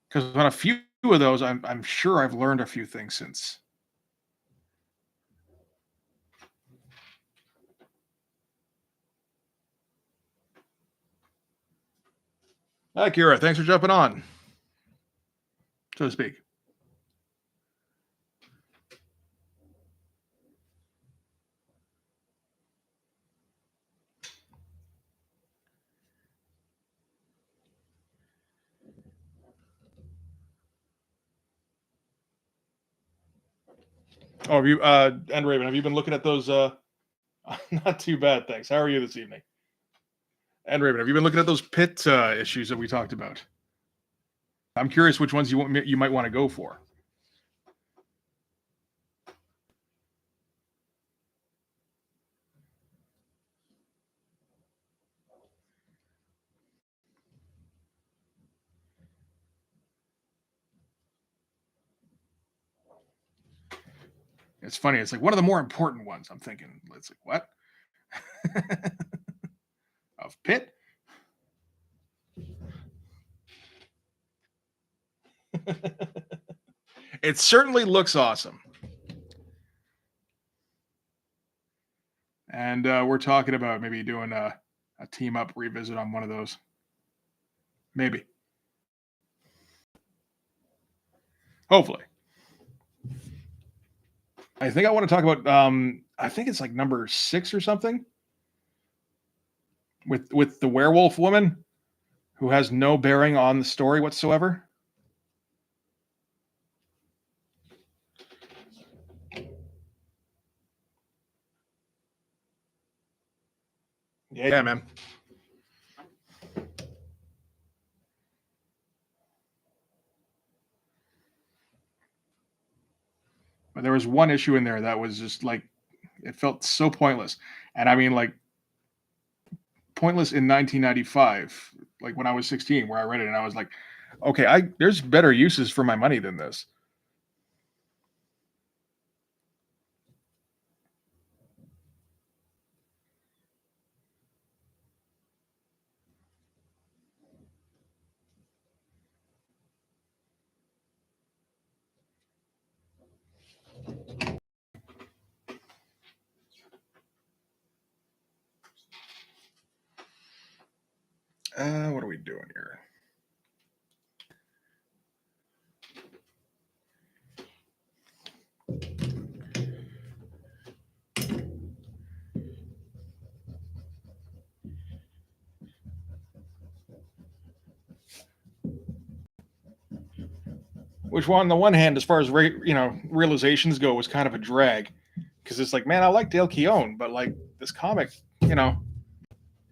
Because on a few of those, I'm sure I've learned a few things since. Hi, Kira. Thanks for jumping on, so to speak. Oh, have you, and Raven, have you been looking at those? Not too bad, thanks. How are you this evening? And Raven, have you been looking at those pit issues that we talked about? I'm curious which ones you might want to go for. It's funny. It's like one of the more important ones. I'm thinking, it's like, what? Of Pit? It certainly looks awesome. And we're talking about maybe doing a team up revisit on one of those. Maybe. Hopefully. I think I want to talk about. I think it's like number 6 or something with the werewolf woman who has no bearing on the story whatsoever. Yeah, man. But there was one issue in there that was just like it felt so pointless, and I mean like pointless in 1995, like when I was 16, where I read it and I was like, okay, I there's better uses for my money than this. What are we doing here? Which, on the one hand, as far as realizations go, was kind of a drag because it's like, man, I like Dale Keown, but like this comic, you know,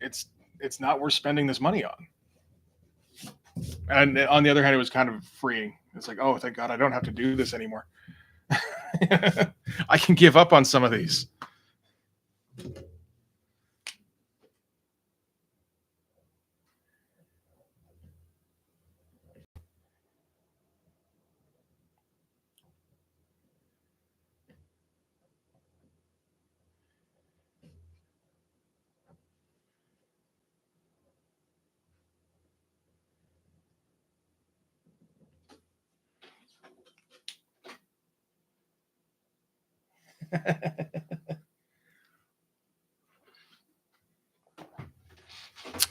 it's it's not worth spending this money on. And on the other hand, it was kind of freeing. It's like, oh, thank God, I don't have to do this anymore. I can give up on some of these.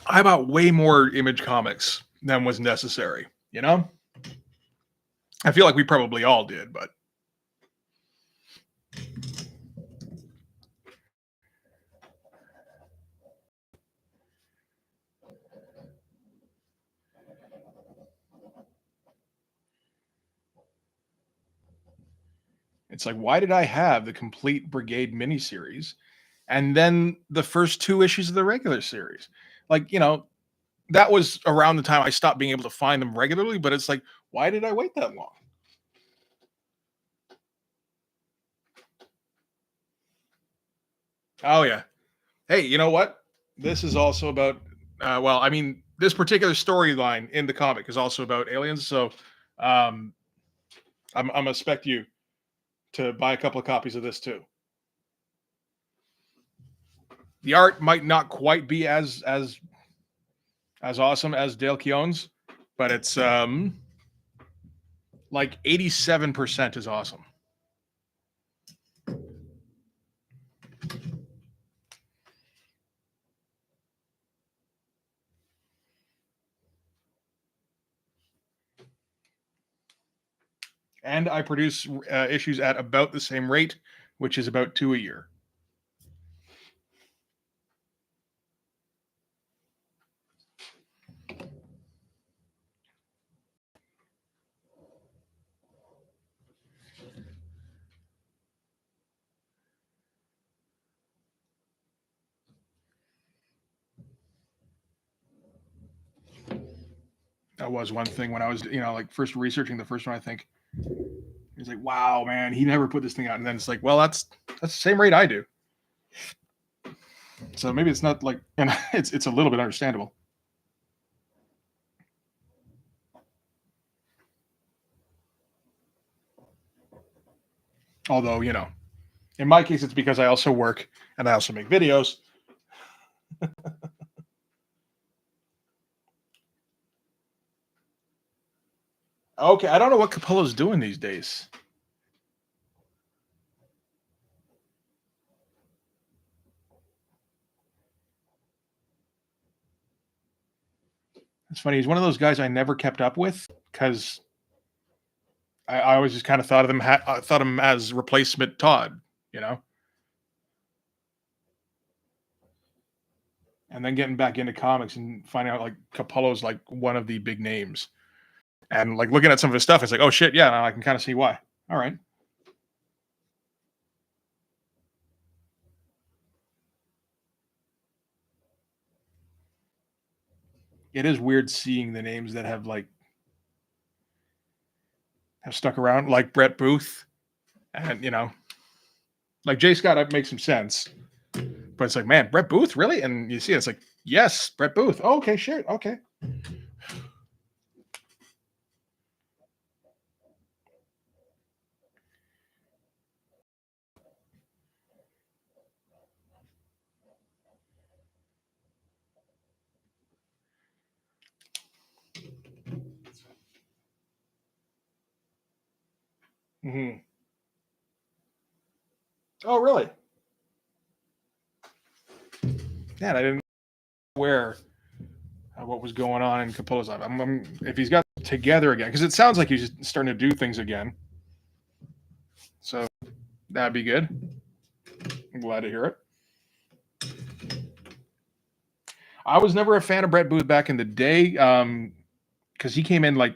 I bought way more Image comics than was necessary. You know, I feel like we probably all did, but it's like, why did I have the complete Brigade miniseries and then the first 2 issues of the regular series? Like, that was around the time I stopped being able to find them regularly, but it's like, why did I wait that long? Oh, yeah. Hey, you know what? This is also about, well, I mean, this particular storyline in the comic is also about aliens. So um, I'm going to expect you to buy a couple of copies of this too. The art might not quite be as awesome as Dale Keown's, but it's like 87% is awesome. And I produce issues at about the same rate, which is about 2 a year. That was one thing when I was, like first researching the first one. I think it's like, wow, man, he never put this thing out, and then it's like, well, that's the same rate I do. So maybe it's not like, and it's a little bit understandable. Although, in my case, it's because I also work and I also make videos. Okay, I don't know what Capullo's doing these days. It's funny. He's one of those guys I never kept up with because I always just kind of thought of them thought of him as replacement Todd, you know. And then getting back into comics and finding out like Capullo's like one of the big names, and like looking at some of his stuff, it's like, oh shit, yeah, now I can kind of see why. All right, it is weird seeing the names that have stuck around, like Brett Booth, and like Jay Scott. That makes some sense, but it's like, man, Brett Booth, really? And you see, it's like, yes, Brett Booth. Oh, okay, sure, okay. Hmm. Oh, really? Yeah, I didn't know where what was going on in Capullo's life. If he's got together again, because it sounds like he's starting to do things again. So that'd be good. I'm glad to hear it. I was never a fan of Brett Booth back in the day, because he came in like,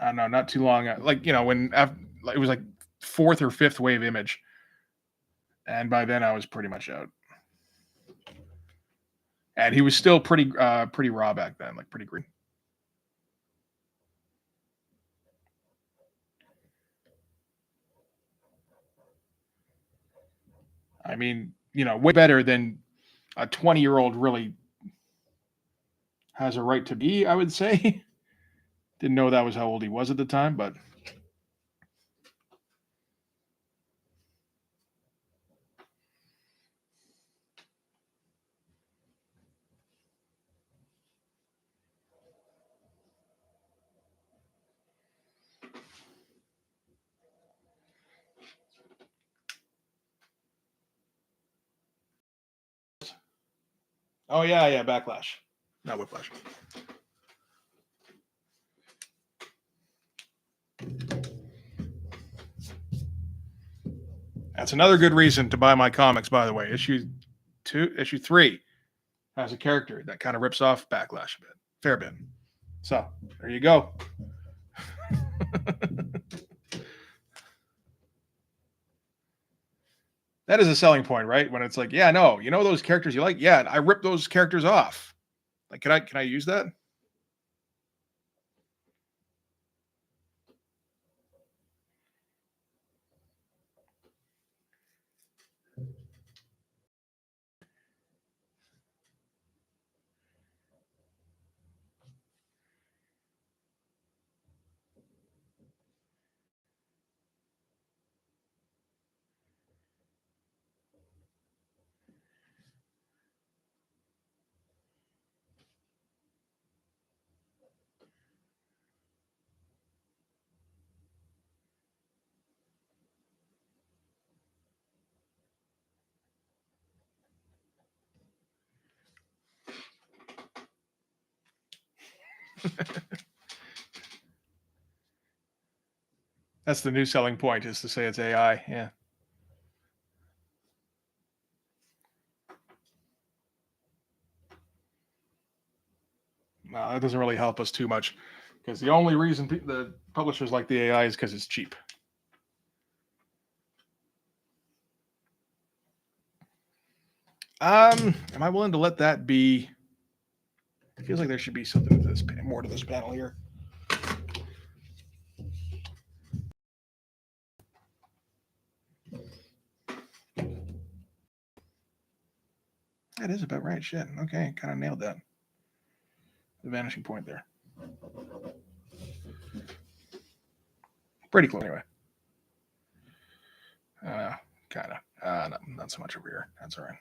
I don't know, not too long, like when it was like fourth or fifth wave Image, and by then I was pretty much out. And he was still pretty raw back then, like pretty green. I mean, way better than a 20-year-old really has a right to be, I would say. Didn't know that was how old he was at the time, but oh yeah, yeah, Backlash, not Whiplash. That's another good reason to buy my comics, by the way. Issue 3 has a character that kind of rips off Backlash a bit, fair bit. So there you go. That is a selling point, right? When it's like, yeah, no, those characters you like, yeah, I ripped those characters off. Like, can I use that? That's the new selling point, is to say it's AI. Yeah. No, that doesn't really help us too much, because the only reason the publishers like the AI is because it's cheap. Am I willing to let that be? It feels like there should be something to this, more to this panel here. That is about right. Shit. Okay, kind of nailed that. The vanishing point there. Pretty close, anyway. Kind of. Not so much over here. That's all right.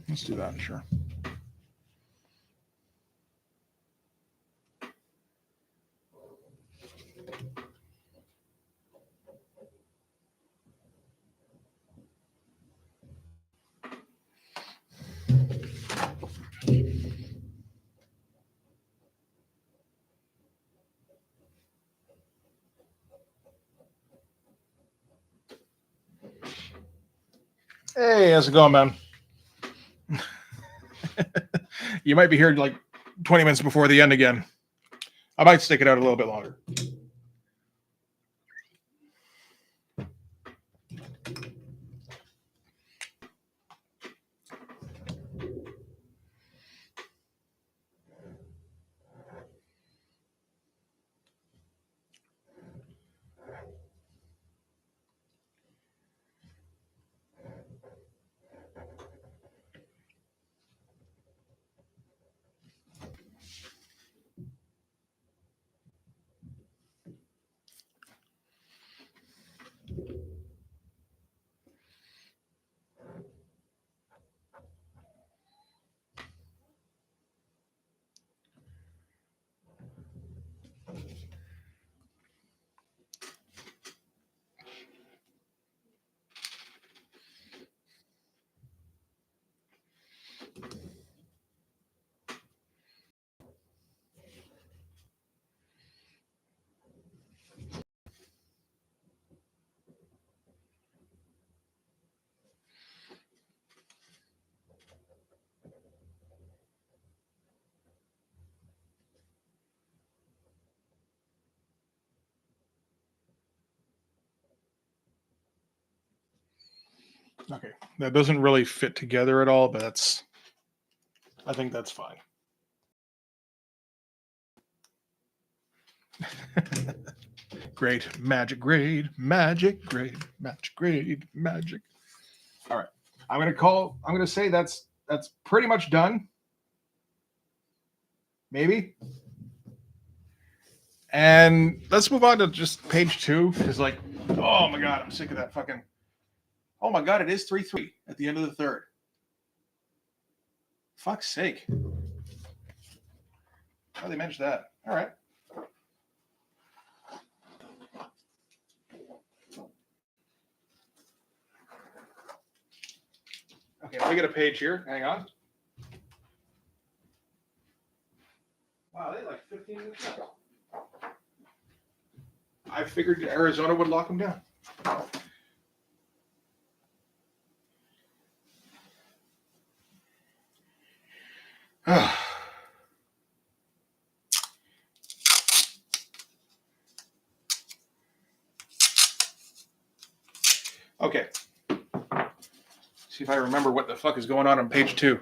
Let's do that, sure. Hey, how's it going, man? You might be here like 20 minutes before the end again. I might stick it out a little bit longer. Okay, that doesn't really fit together at all, but I think that's fine. Great, magic grade, magic grade, magic grade, magic. All right, I'm gonna say that's pretty much done. Maybe. And let's move on to just page 2, because like, oh my god, I'm sick of that fucking. Oh my god, it is 3-3 at the end of the third. Fuck's sake. How they managed that? All right. Okay, let me get a page here. Hang on. Wow, they had like 15 minutes left. I figured Arizona would lock them down. Okay. See if I remember what the fuck is going on page 2.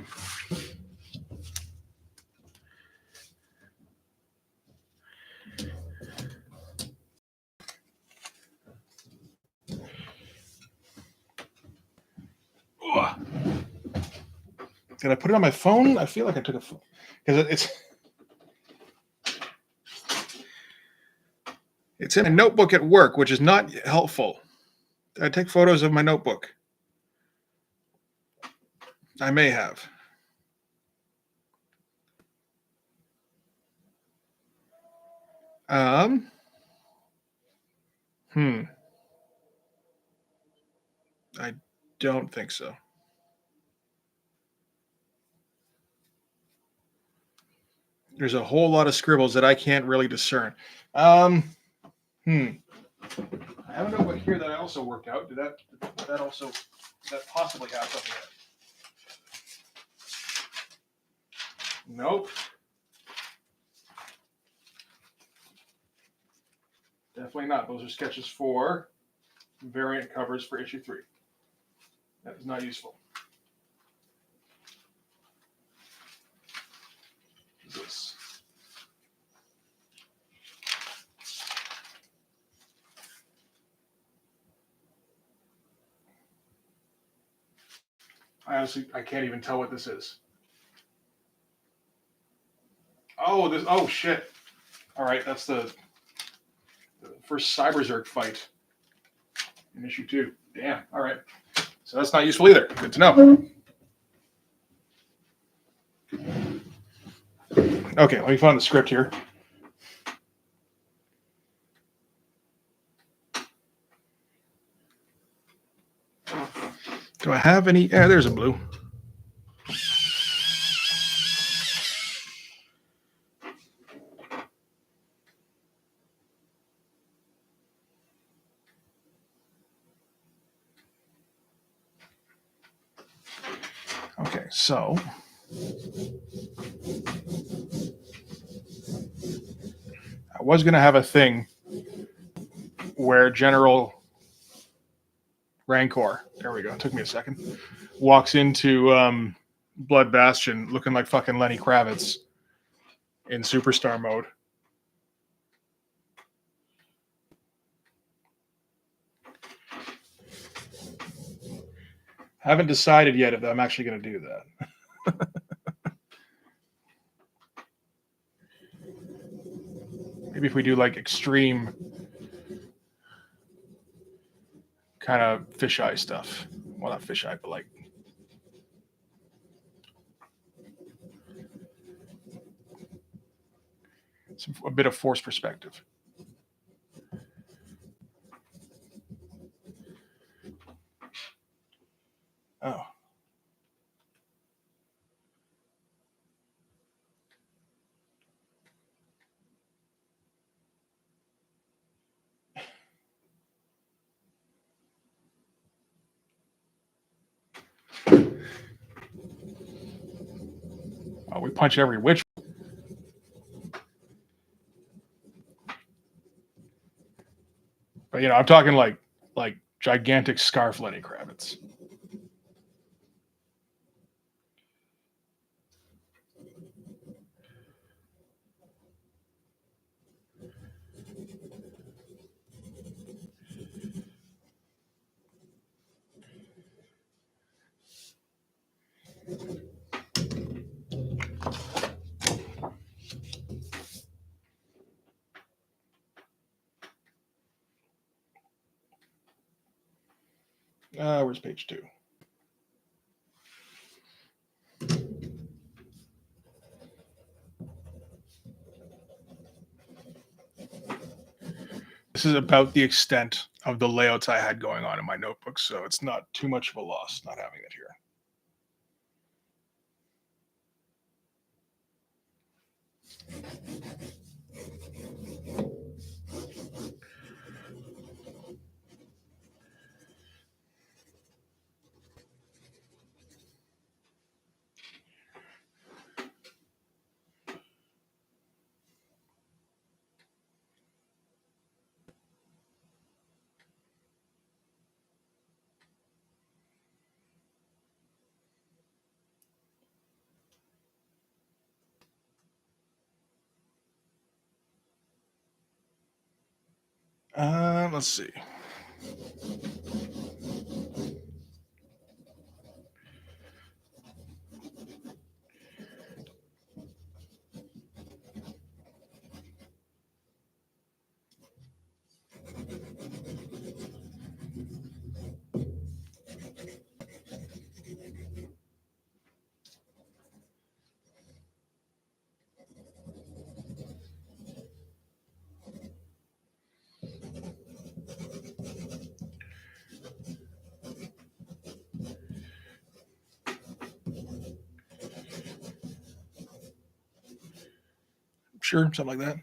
Ugh. Did I put it on my phone? I feel like I took a phone because it's in a notebook at work, which is not helpful. Did I take photos of my notebook? I may have. I don't think so. There's a whole lot of scribbles that I can't really discern. I have a notebook here that I also worked out. Did that possibly have something in it? Nope. Definitely not. Those are sketches for variant covers for issue 3. That is not useful. This. I can't even tell what this is. Oh shit. All right, that's the first Cyberzerg fight in issue 2. Damn. All right. So that's not useful either. Good to know. Okay, let me find the script here. Do I have any? Yeah, there's a blue. Okay, so I was going to have a thing where General Rancor, there we go, it took me a second, walks into Blood Bastion looking like fucking Lenny Kravitz in superstar mode. Haven't decided yet if I'm actually going to do that. Maybe if we do like extreme kind of fisheye stuff. Well, not fisheye, but like a bit of force perspective. Oh. Oh, we punch every witch. But I'm talking like gigantic scarf Lenny Kravitz. Where's page 2? This is about the extent of the layouts I had going on in my notebook, so it's not too much of a loss not having it here. Let's see. Sure, something like that.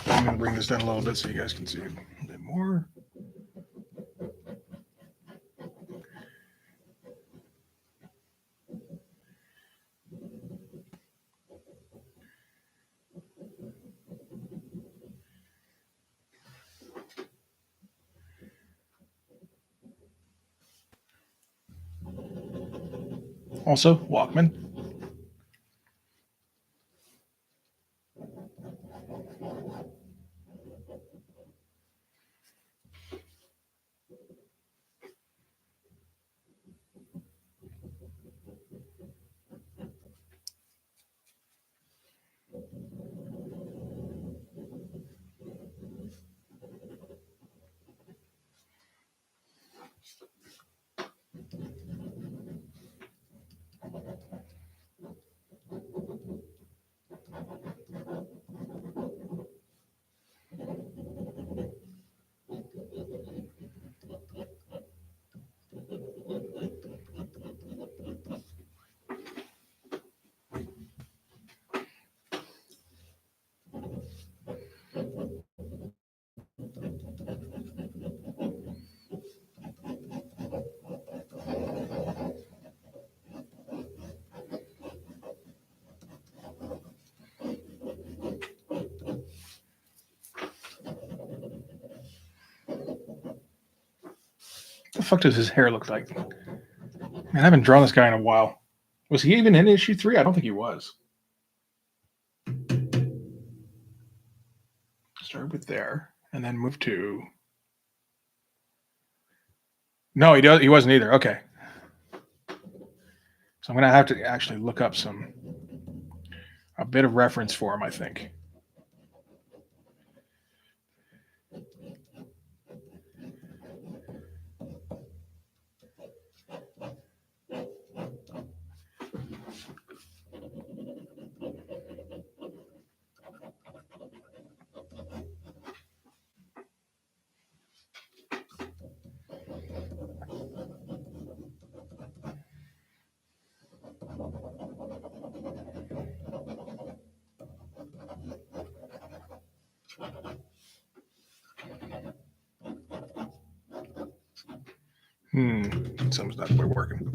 I'm going to bring this down a little bit so you guys can see it a bit more. Also, Walkman. What the fuck does his hair look like? Man, I haven't drawn this guy in a while. Was he even in issue 3? I don't think he was. Start with there, and then move to. No, he wasn't either. Okay. So I'm gonna have to actually look up a bit of reference for him, I think. Something's not quite working.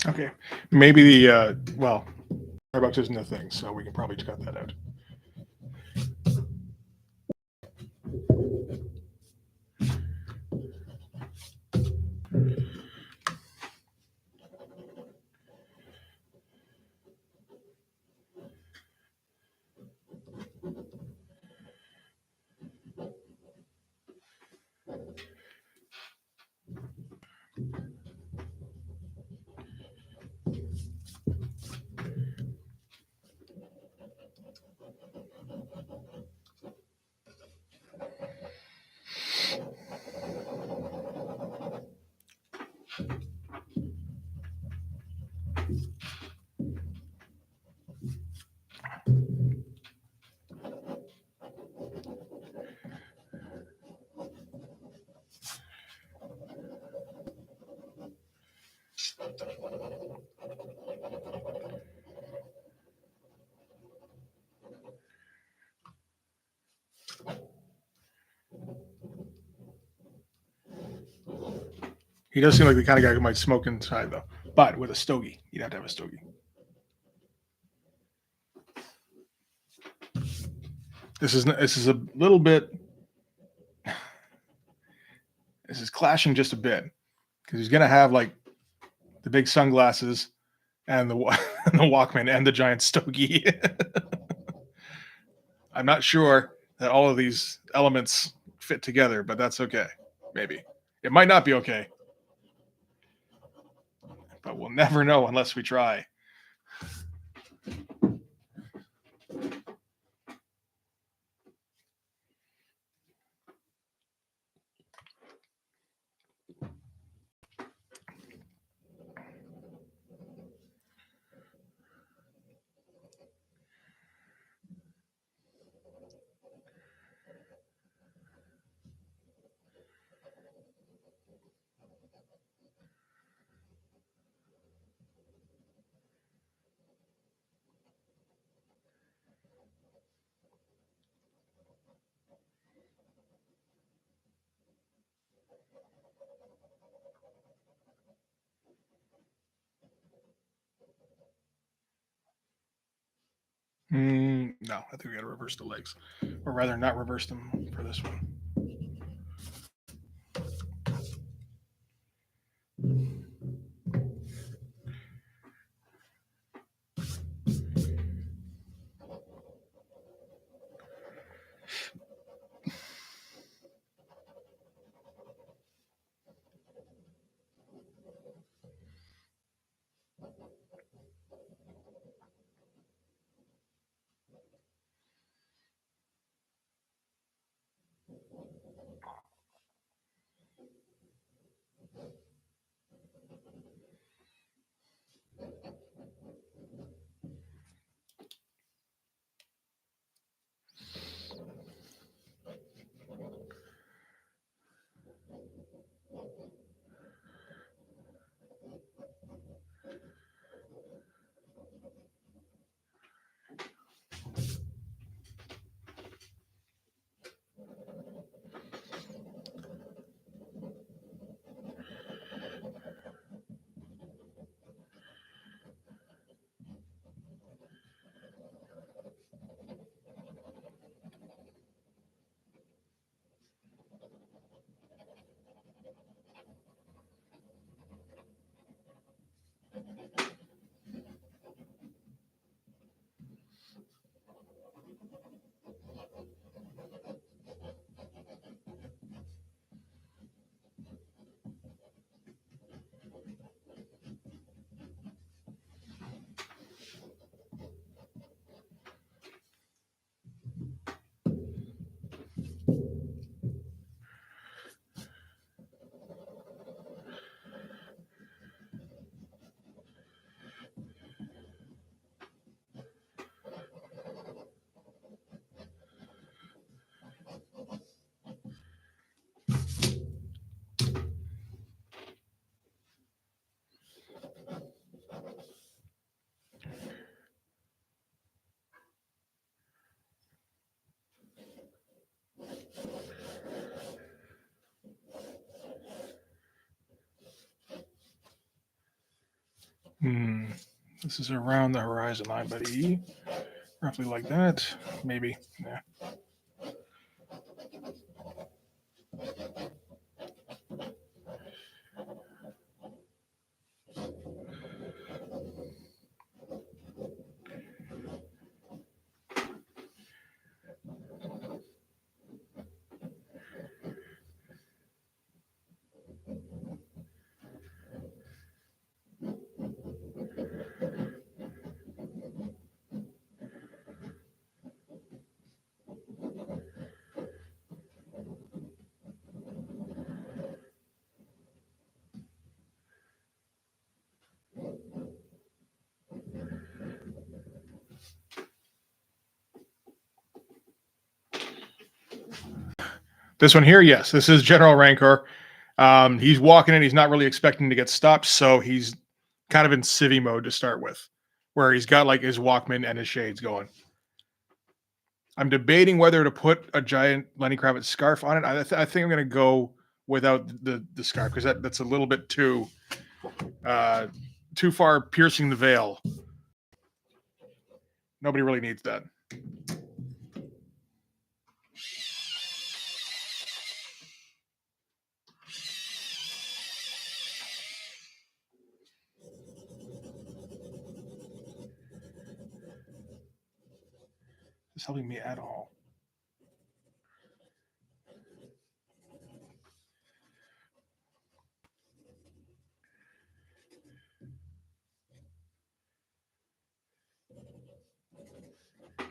Okay, maybe the well, Starbucks isn't a thing, so we can probably cut that out. He does seem like the kind of guy who might smoke inside, though. But with a stogie, you'd have to have a stogie. This is a little bit. This is clashing just a bit because he's gonna have like the big sunglasses and the and the Walkman and the giant stogie. I'm not sure that all of these elements fit together, but that's okay. Maybe it might not be okay, but we'll never know unless we try. No, I think we got to reverse the legs, or rather, not reverse them for this one. This is around the horizon line, buddy. Roughly like that. Maybe. Yeah. This one here, yes, this is General Rancor. He's walking in. He's not really expecting to get stopped, so he's kind of in civvy mode to start with, where he's got like his Walkman and his shades going. I'm debating whether to put a giant Lenny Kravitz scarf on it. I think I'm going to go without the scarf because that's a little bit too far piercing the veil. Nobody really needs that. It's helping me at all.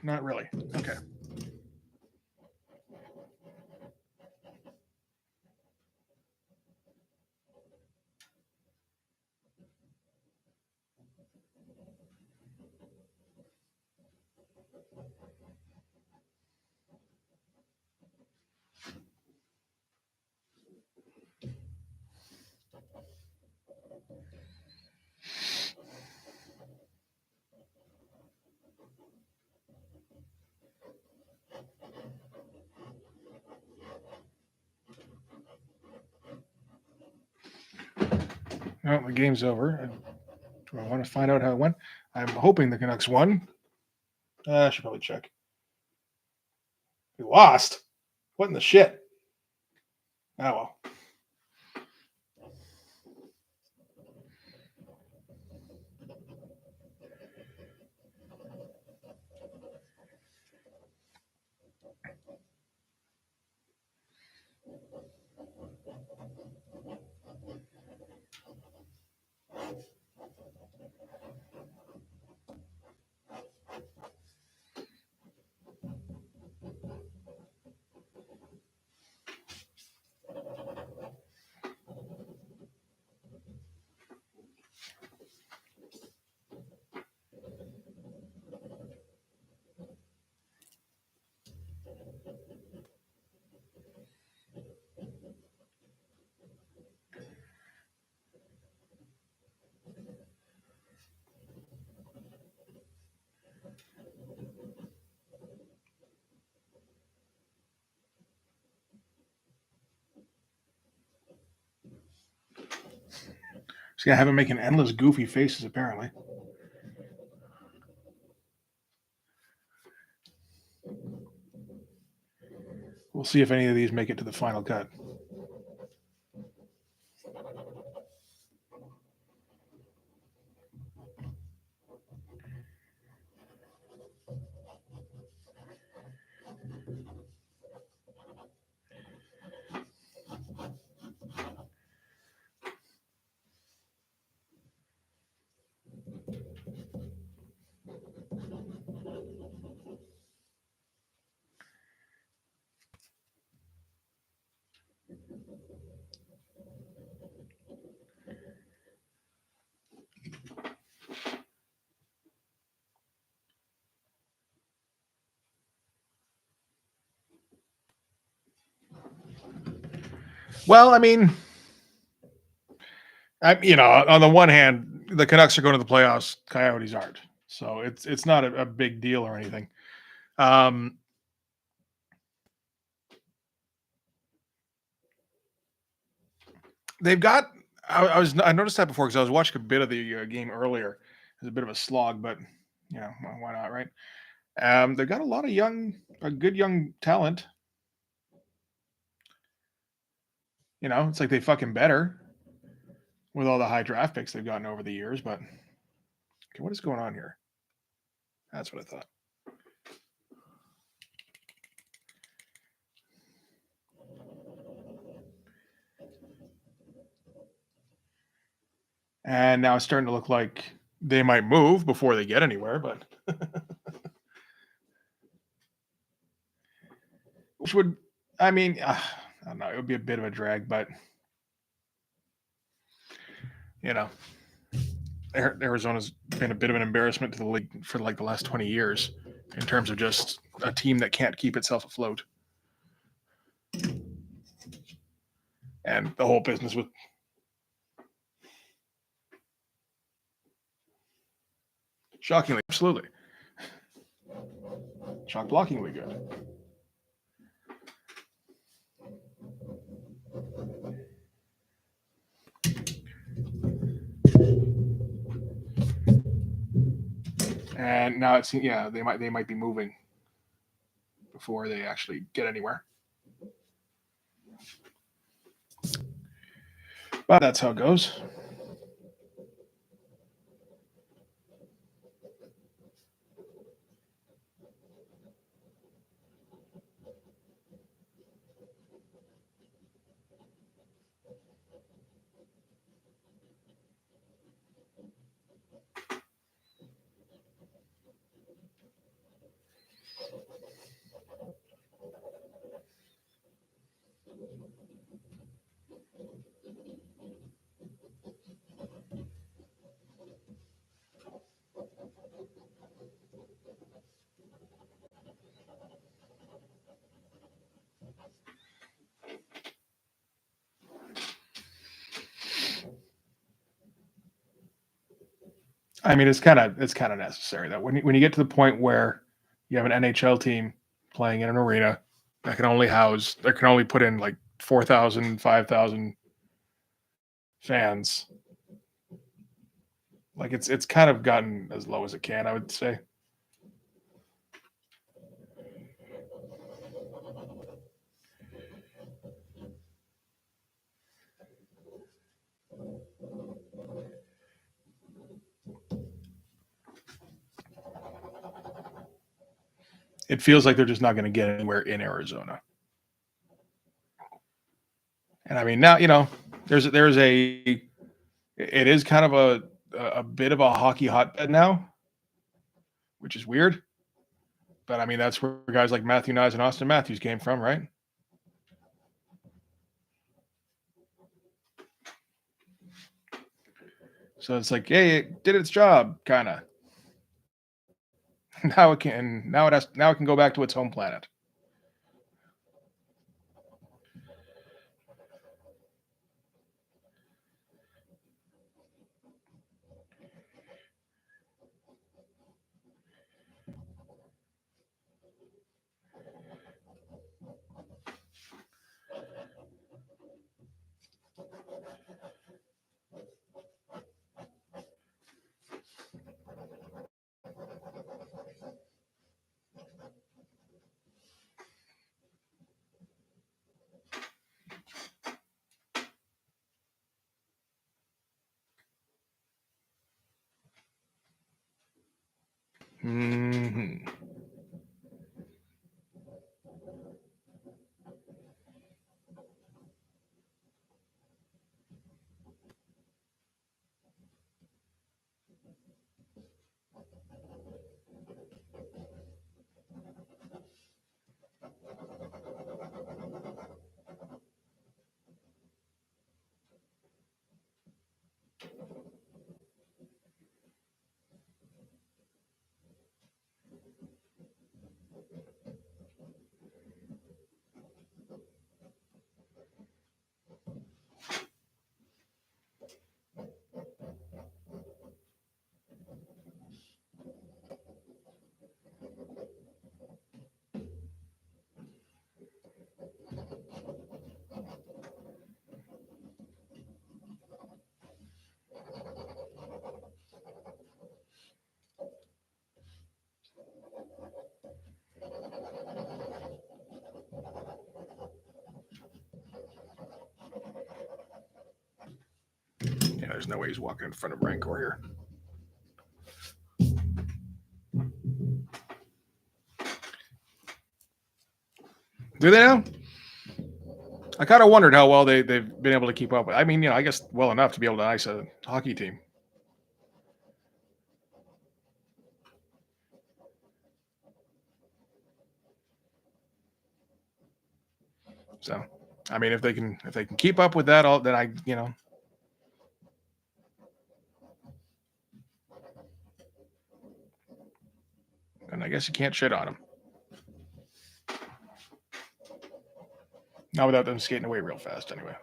Not really. Okay. Well, the game's over. Do I want to find out how it went? I'm hoping the Canucks won. I should probably check. We lost? What in the shit? Oh, well. See, I have him making endless goofy faces, apparently. We'll see if any of these make it to the final cut. Well, I mean, on the one hand, the Canucks are going to the playoffs. Coyotes aren't, so it's not a big deal or anything. They've got I noticed that before because I was watching a bit of the game earlier. It was a bit of a slog, but why not, right? They've got a lot of a good young talent. It's like they fucking better with all the high draft picks they've gotten over the years. But okay, what is going on here? That's what I thought. And now it's starting to look like they might move before they get anywhere, but which would, I mean, I don't know, it would be a bit of a drag, but you know, Arizona's been a bit of an embarrassment to the league for like the last 20 years in terms of just a team that can't keep itself afloat. And the whole business with shockingly, absolutely, shock blockingly good. And now it's they might be moving before they actually get anywhere. But that's how it goes. I mean, it's kind of necessary though. When you get to the point where you have an NHL team playing in an arena that can only put in like 4,000, 5,000 fans, like it's kind of gotten as low as it can, I would say. It feels like they're just not going to get anywhere in Arizona. And I mean, now there's a it is kind of a bit of a hockey hotbed now, which is weird. But I mean, that's where guys like Matthew Nyes and Austin Matthews came from, right? So it's like, hey, it did its job, kind of. Now it can go back to its home planet. Hmm. there's no way he's walking in front of Rancor here. Do they now? I kind of wondered how well they've been able to keep up with. I mean, I guess well enough to be able to ice a hockey team. So, I mean, if they can keep up with that, then and I guess you can't shit on them. Not without them skating away real fast, anyway.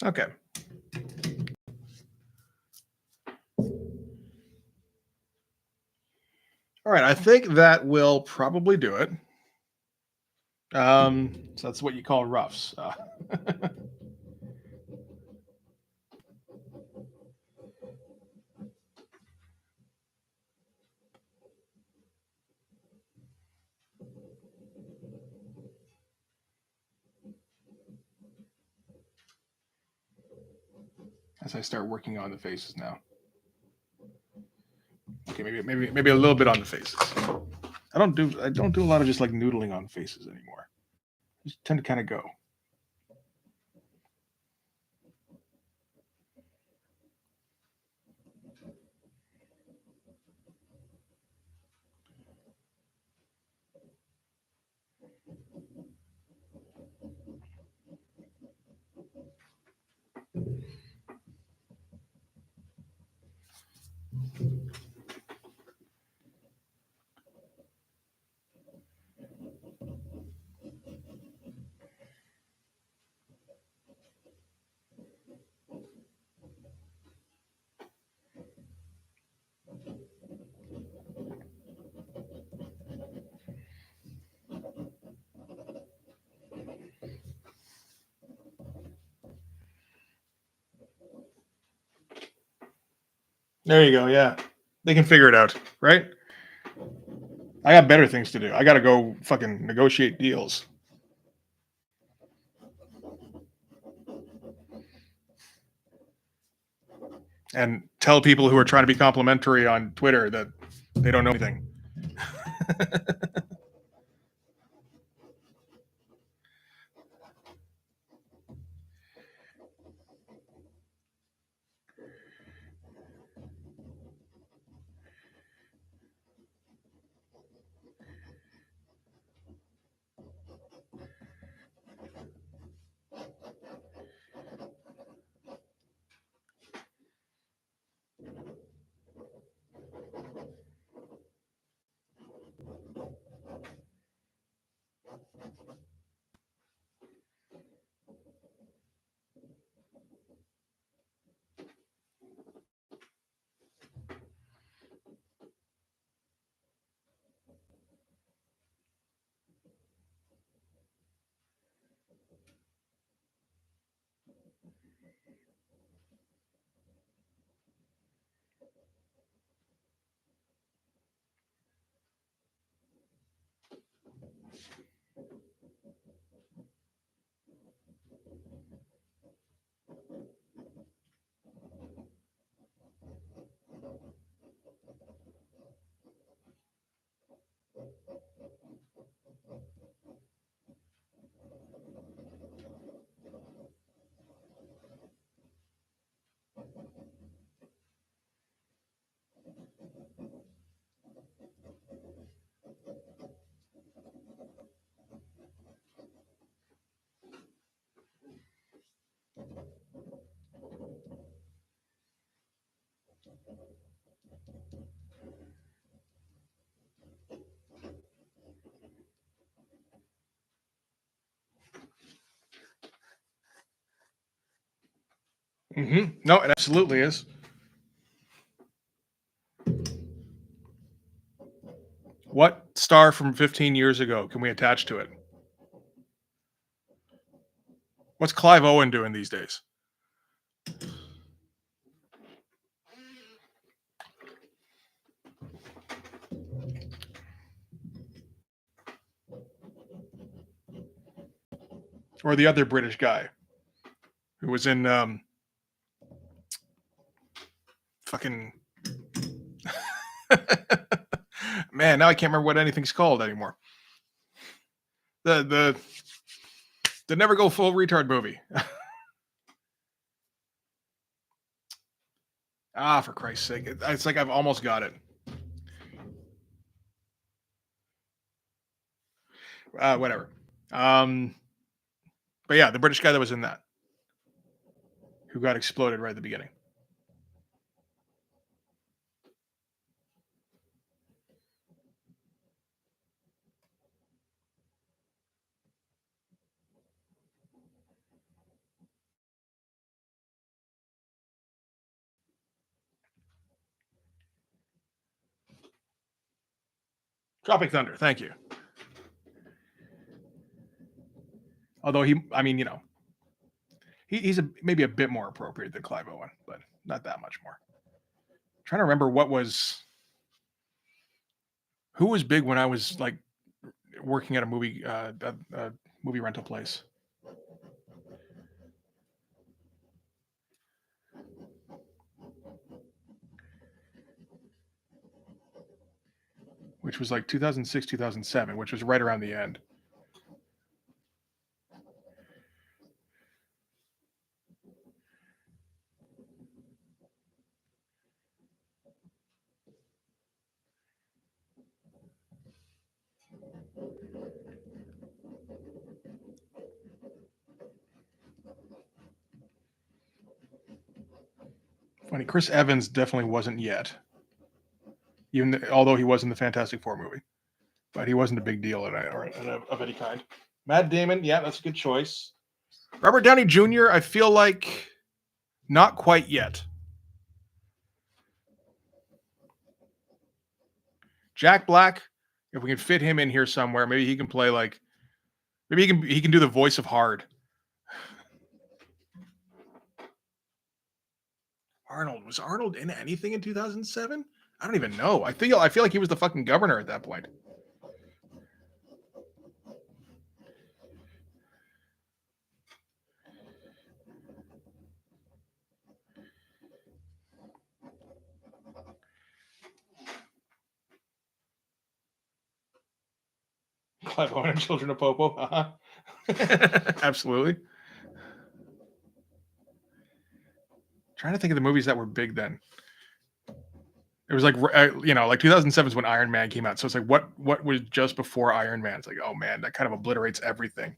Okay. All right, I think that will probably do it. So that's what you call roughs. As I start working on the faces now. Okay, maybe a little bit on the faces. I don't do a lot of just like noodling on faces anymore. I just tend to kind of go. There you go. Yeah, they can figure it out, right? I got better things to do. I got to go fucking negotiate deals. And tell people who are trying to be complimentary on Twitter that they don't know anything. Mm-hmm. No, it absolutely is. What star from 15 years ago can we attach to it? What's Clive Owen doing these days? Or the other British guy who was in fucking man, now I can't remember what anything's called anymore. The Never Go Full Retard movie. Ah, for Christ's sake. It's like I've almost got it. Whatever. But yeah, the British guy that was in that, who got exploded right at the beginning. Tropic Thunder, thank you. Although I mean, he's maybe a bit more appropriate than Clive Owen, but not that much more. I'm trying to remember who was big when I was like working at a movie rental place. Which was like 2006, 2007, which was right around the end. Funny, Chris Evans definitely wasn't yet, although he was in the Fantastic Four movie, but he wasn't a big deal of any kind. Matt Damon, yeah, that's a good choice. Robert Downey Jr., I feel like not quite yet. Jack Black, if we can fit him in here somewhere, maybe he can play like, maybe he can do the voice of Hard. Was Arnold in anything in 2007? I don't even know. I feel like he was the fucking governor at that point. Clive Owen and Children of Popo. Uh-huh. Absolutely. Trying to think of the movies that were big then. It was like like 2007 is when Iron Man came out. So it's like what was just before Iron Man? It's like, oh man, that kind of obliterates everything.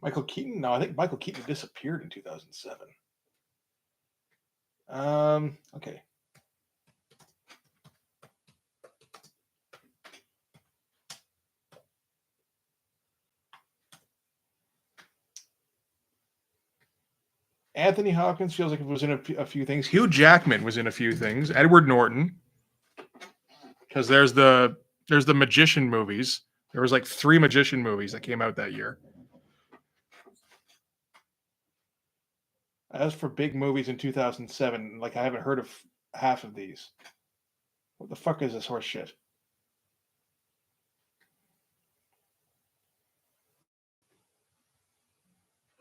Michael Keaton? No, I think Michael Keaton disappeared in 2007. Okay. Anthony Hopkins feels like it was in a few things. Hugh Jackman was in a few things. Edward Norton, because there's the magician movies. There was like 3 magician movies that came out that year. As for big movies in 2007, like I haven't heard of half of these. What the fuck is this horse shit?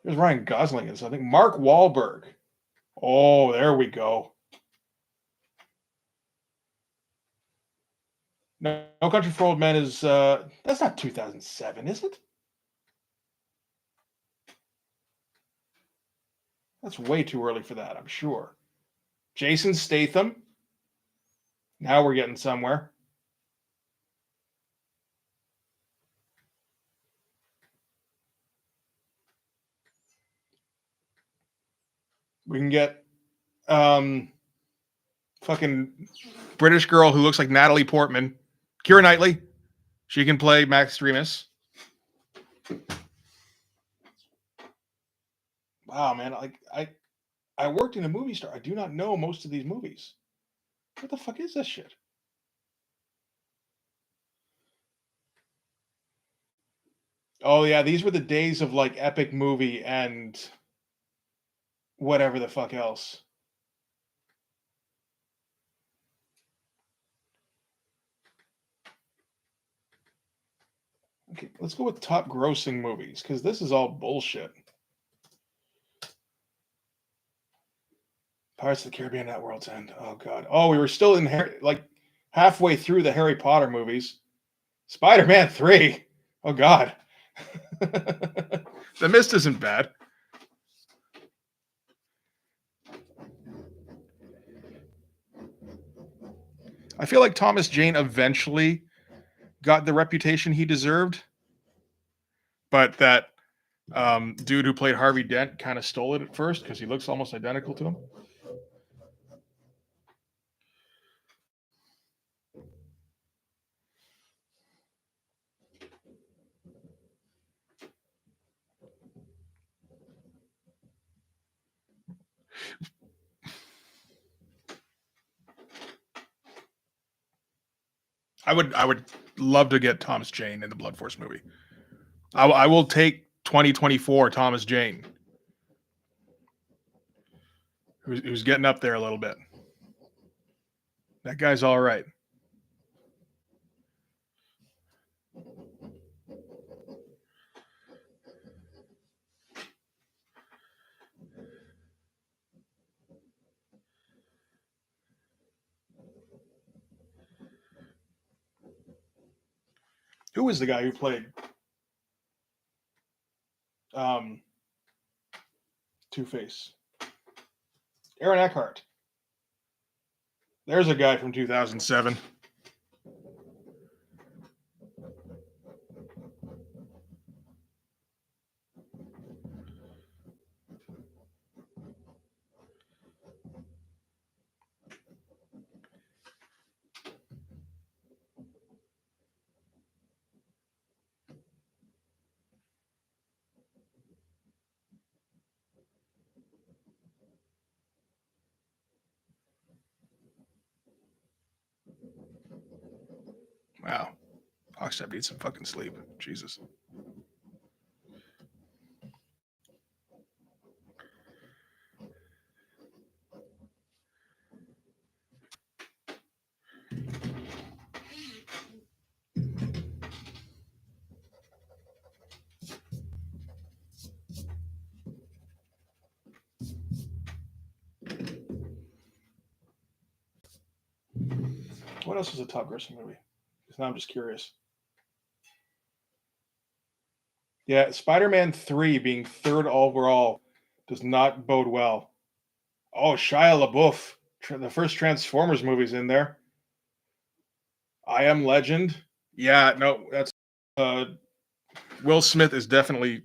There's Ryan Gosling and something. Mark Wahlberg. Oh, there we go. No Country for Old Men is that's not 2007, is it? That's way too early for that, I'm sure. Jason Statham. Now we're getting somewhere. We can get fucking British girl who looks like Natalie Portman, Keira Knightley. She can play Max Streamus. Wow, man! Like I worked in a movie store. I do not know most of these movies. What the fuck is this shit? Oh yeah, these were the days of like epic movie and whatever the fuck else. Okay, let's go with top grossing movies because this is all bullshit. Pirates of the Caribbean at World's End. Oh god. Oh, we were still in like halfway through the Harry Potter movies. Spider-Man 3. Oh god. The Mist isn't bad. I feel like Thomas Jane eventually got the reputation he deserved, but that dude who played Harvey Dent kind of stole it at first because he looks almost identical to him. I would love to get Thomas Jane in the Blood Force movie. I will take 2024 Thomas Jane, who's getting up there a little bit. That guy's all right. Who was the guy who played Two-Face? Aaron Eckhart. There's a guy from 2007. Wow. Oxtep needs some fucking sleep. Jesus. What else was a top grossing movie? Because now I'm just curious. Yeah, Spider-Man 3 being third overall does not bode well. Oh, Shia LaBeouf. The first Transformers movie's in there. I Am Legend. Yeah, no, that's Will Smith is definitely,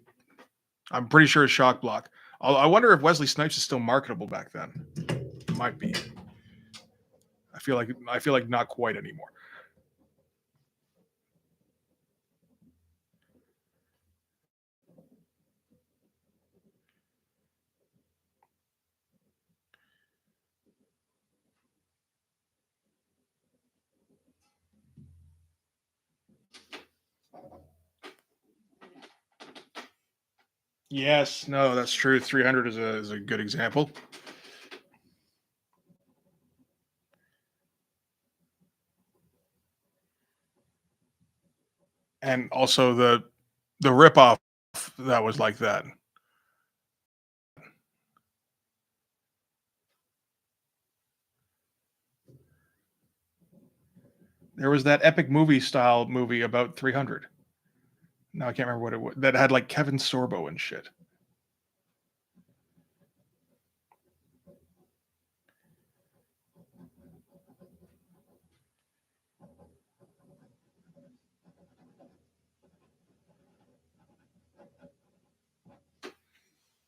I'm pretty sure, a shock block. I wonder if Wesley Snipes is still marketable back then. Might be. I feel like not quite anymore. Yes, no, that's true. 300 is a good example. And also the ripoff that was like that. There was that epic movie style movie about 300. Now I can't remember what it was. That had like Kevin Sorbo and shit.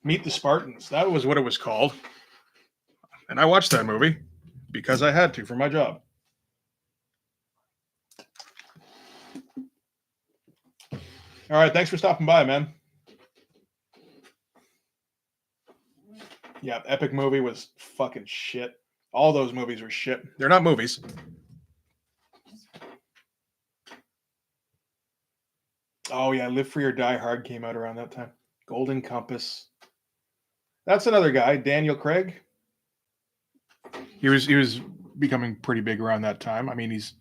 Meet the Spartans. That was what it was called. And I watched that movie because I had to for my job. All right, thanks for stopping by, man. Yeah, Epic movie was fucking shit. All those movies were shit. They're not movies. Oh yeah, Live Free or Die Hard came out around that time. Golden Compass. That's another guy, Daniel Craig. He was becoming pretty big around that time. I mean, he's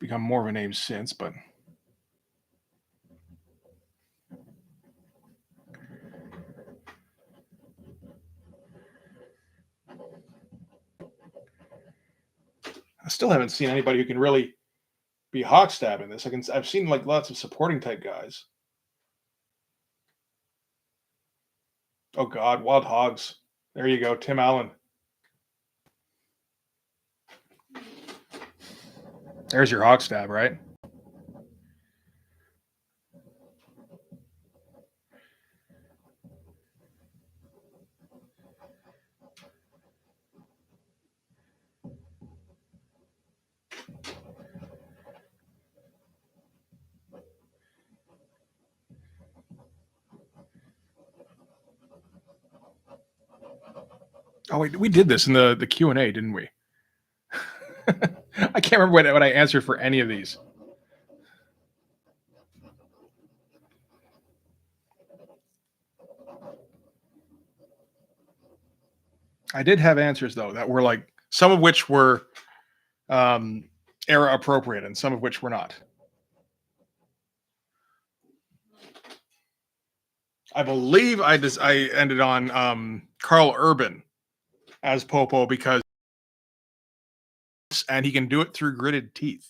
become more of a name since, but I still haven't seen anybody who can really be Hawkstab in this. I've seen like lots of supporting type guys. Oh God, Wild Hogs. There you go, Tim Allen. There's your Hawkstab, right? Oh wait, we did this in the Q&A, didn't we? I can't remember what I answered for any of these. I did have answers though that were like some of which were era appropriate and some of which were not. I believe I ended on Carl Urban as Popo because and he can do it through gritted teeth.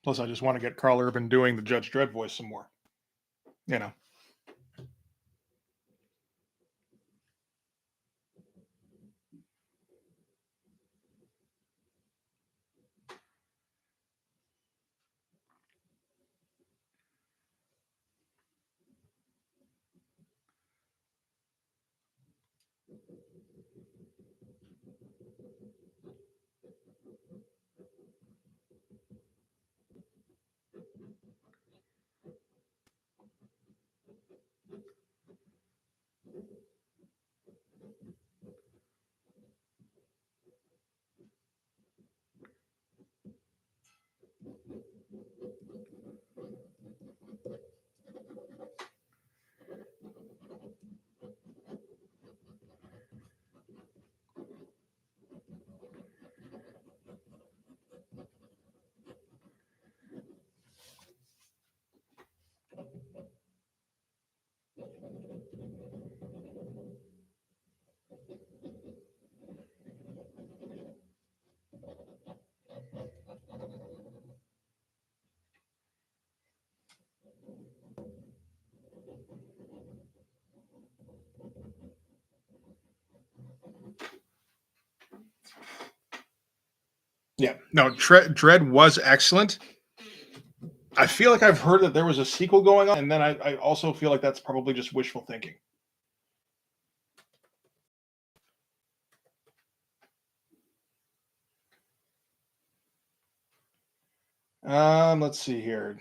Plus, I just want to get Carl Urban doing the Judge Dredd voice some more. You know. Yeah. No, Dredd was excellent. I feel like I've heard that there was a sequel going on, and then I also feel like that's probably just wishful thinking. Let's see here.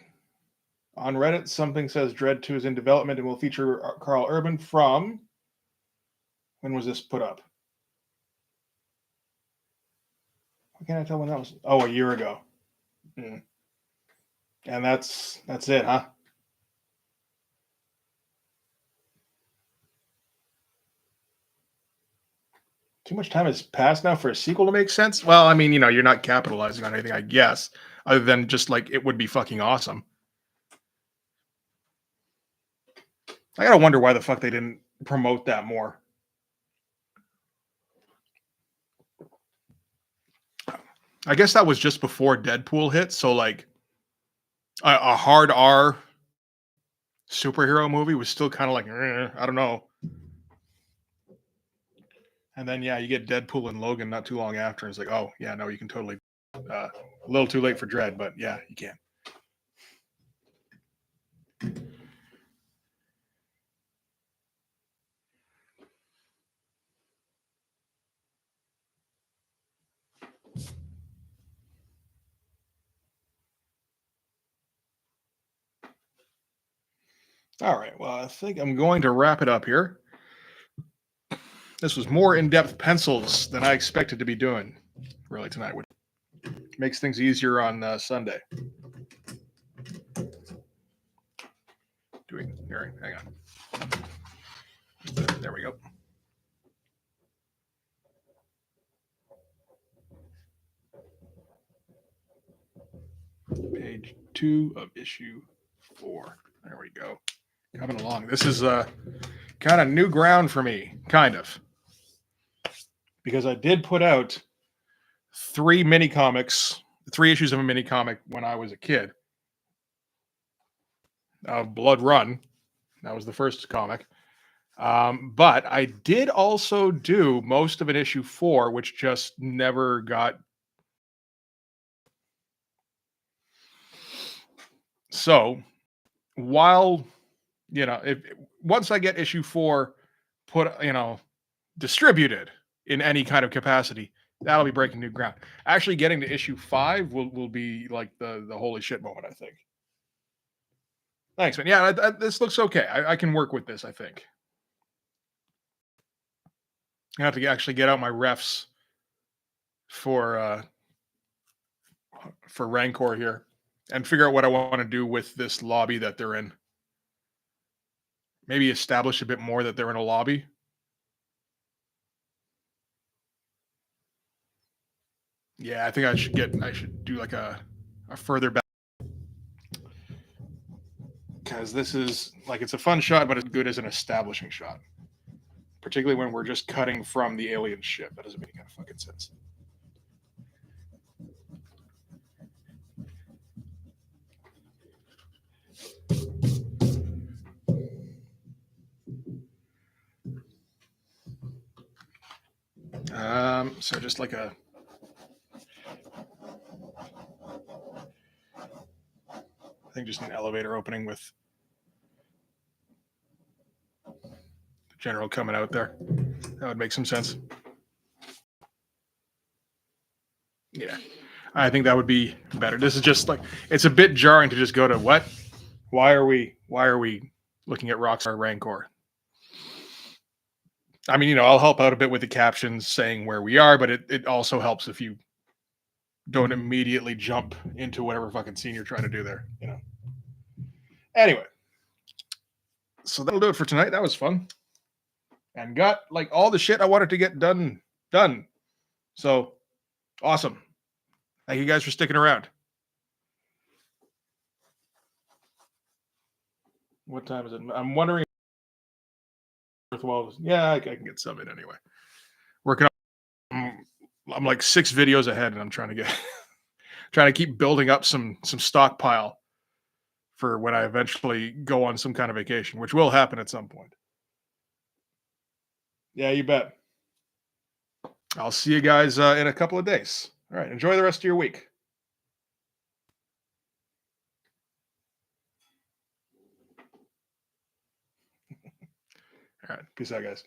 On Reddit, something says Dredd 2 is in development and will feature Carl Urban from. When was this put up? Why can't I tell when that was? Oh, a year ago. Mm. And that's it, huh? Too much time has passed now for a sequel to make sense. Well, I mean, you're not capitalizing on anything, I guess, other than just like it would be fucking awesome. I gotta wonder why the fuck they didn't promote that more. I guess that was just before Deadpool hit, so like a hard R superhero movie was still kind of like I don't know. And then yeah, you get Deadpool and Logan not too long after, and it's like, oh yeah, no, you can totally. A little too late for Dread, but yeah, you can. All right. Well, I think I'm going to wrap it up here. This was more in-depth pencils than I expected to be doing really tonight, which makes things easier on Sunday. Here, hang on. There we go. Page 2 of issue 4. There we go. Coming along. This is kind of new ground for me, kind of. Because I did put out 3 mini comics, 3 issues of a mini comic when I was a kid. Blood Run. That was the first comic. But I did also do most of an issue 4, which just never got. So while, once I get issue 4 put, distributed in any kind of capacity, that'll be breaking new ground. Actually getting to issue 5 will be like the holy shit moment, I think. Thanks, man. Yeah, this looks okay. I can work with this, I think. I have to actually get out my refs for Rancor here and figure out what I want to do with this lobby that they're in. Maybe establish a bit more that they're in a lobby. Yeah, I think I should do like a further back, because this is like, it's a fun shot, but it's good as an establishing shot, particularly when we're just cutting from the alien ship. That doesn't make any kind of fucking sense. So just like I think just an elevator opening with the general coming out there. That would make some sense. Yeah, I think that would be better. This is just like, it's a bit jarring to just go to what? Why are we looking at Rockstar Rancor? I mean, I'll help out a bit with the captions saying where we are, but it also helps if you don't immediately jump into whatever fucking scene you're trying to do there, Anyway, so that'll do it for tonight. That was fun. And got like all the shit I wanted to get done. So awesome. Thank you guys for sticking around. What time is it? I'm wondering. Worthwhile. Yeah, I can get some in anyway. Working on. I'm like 6 videos ahead, and I'm trying to keep building up some stockpile for when I eventually go on some kind of vacation, which will happen at some point. Yeah, you bet. I'll see you guys in a couple of days. All right. Enjoy the rest of your week. All right. Peace out, guys.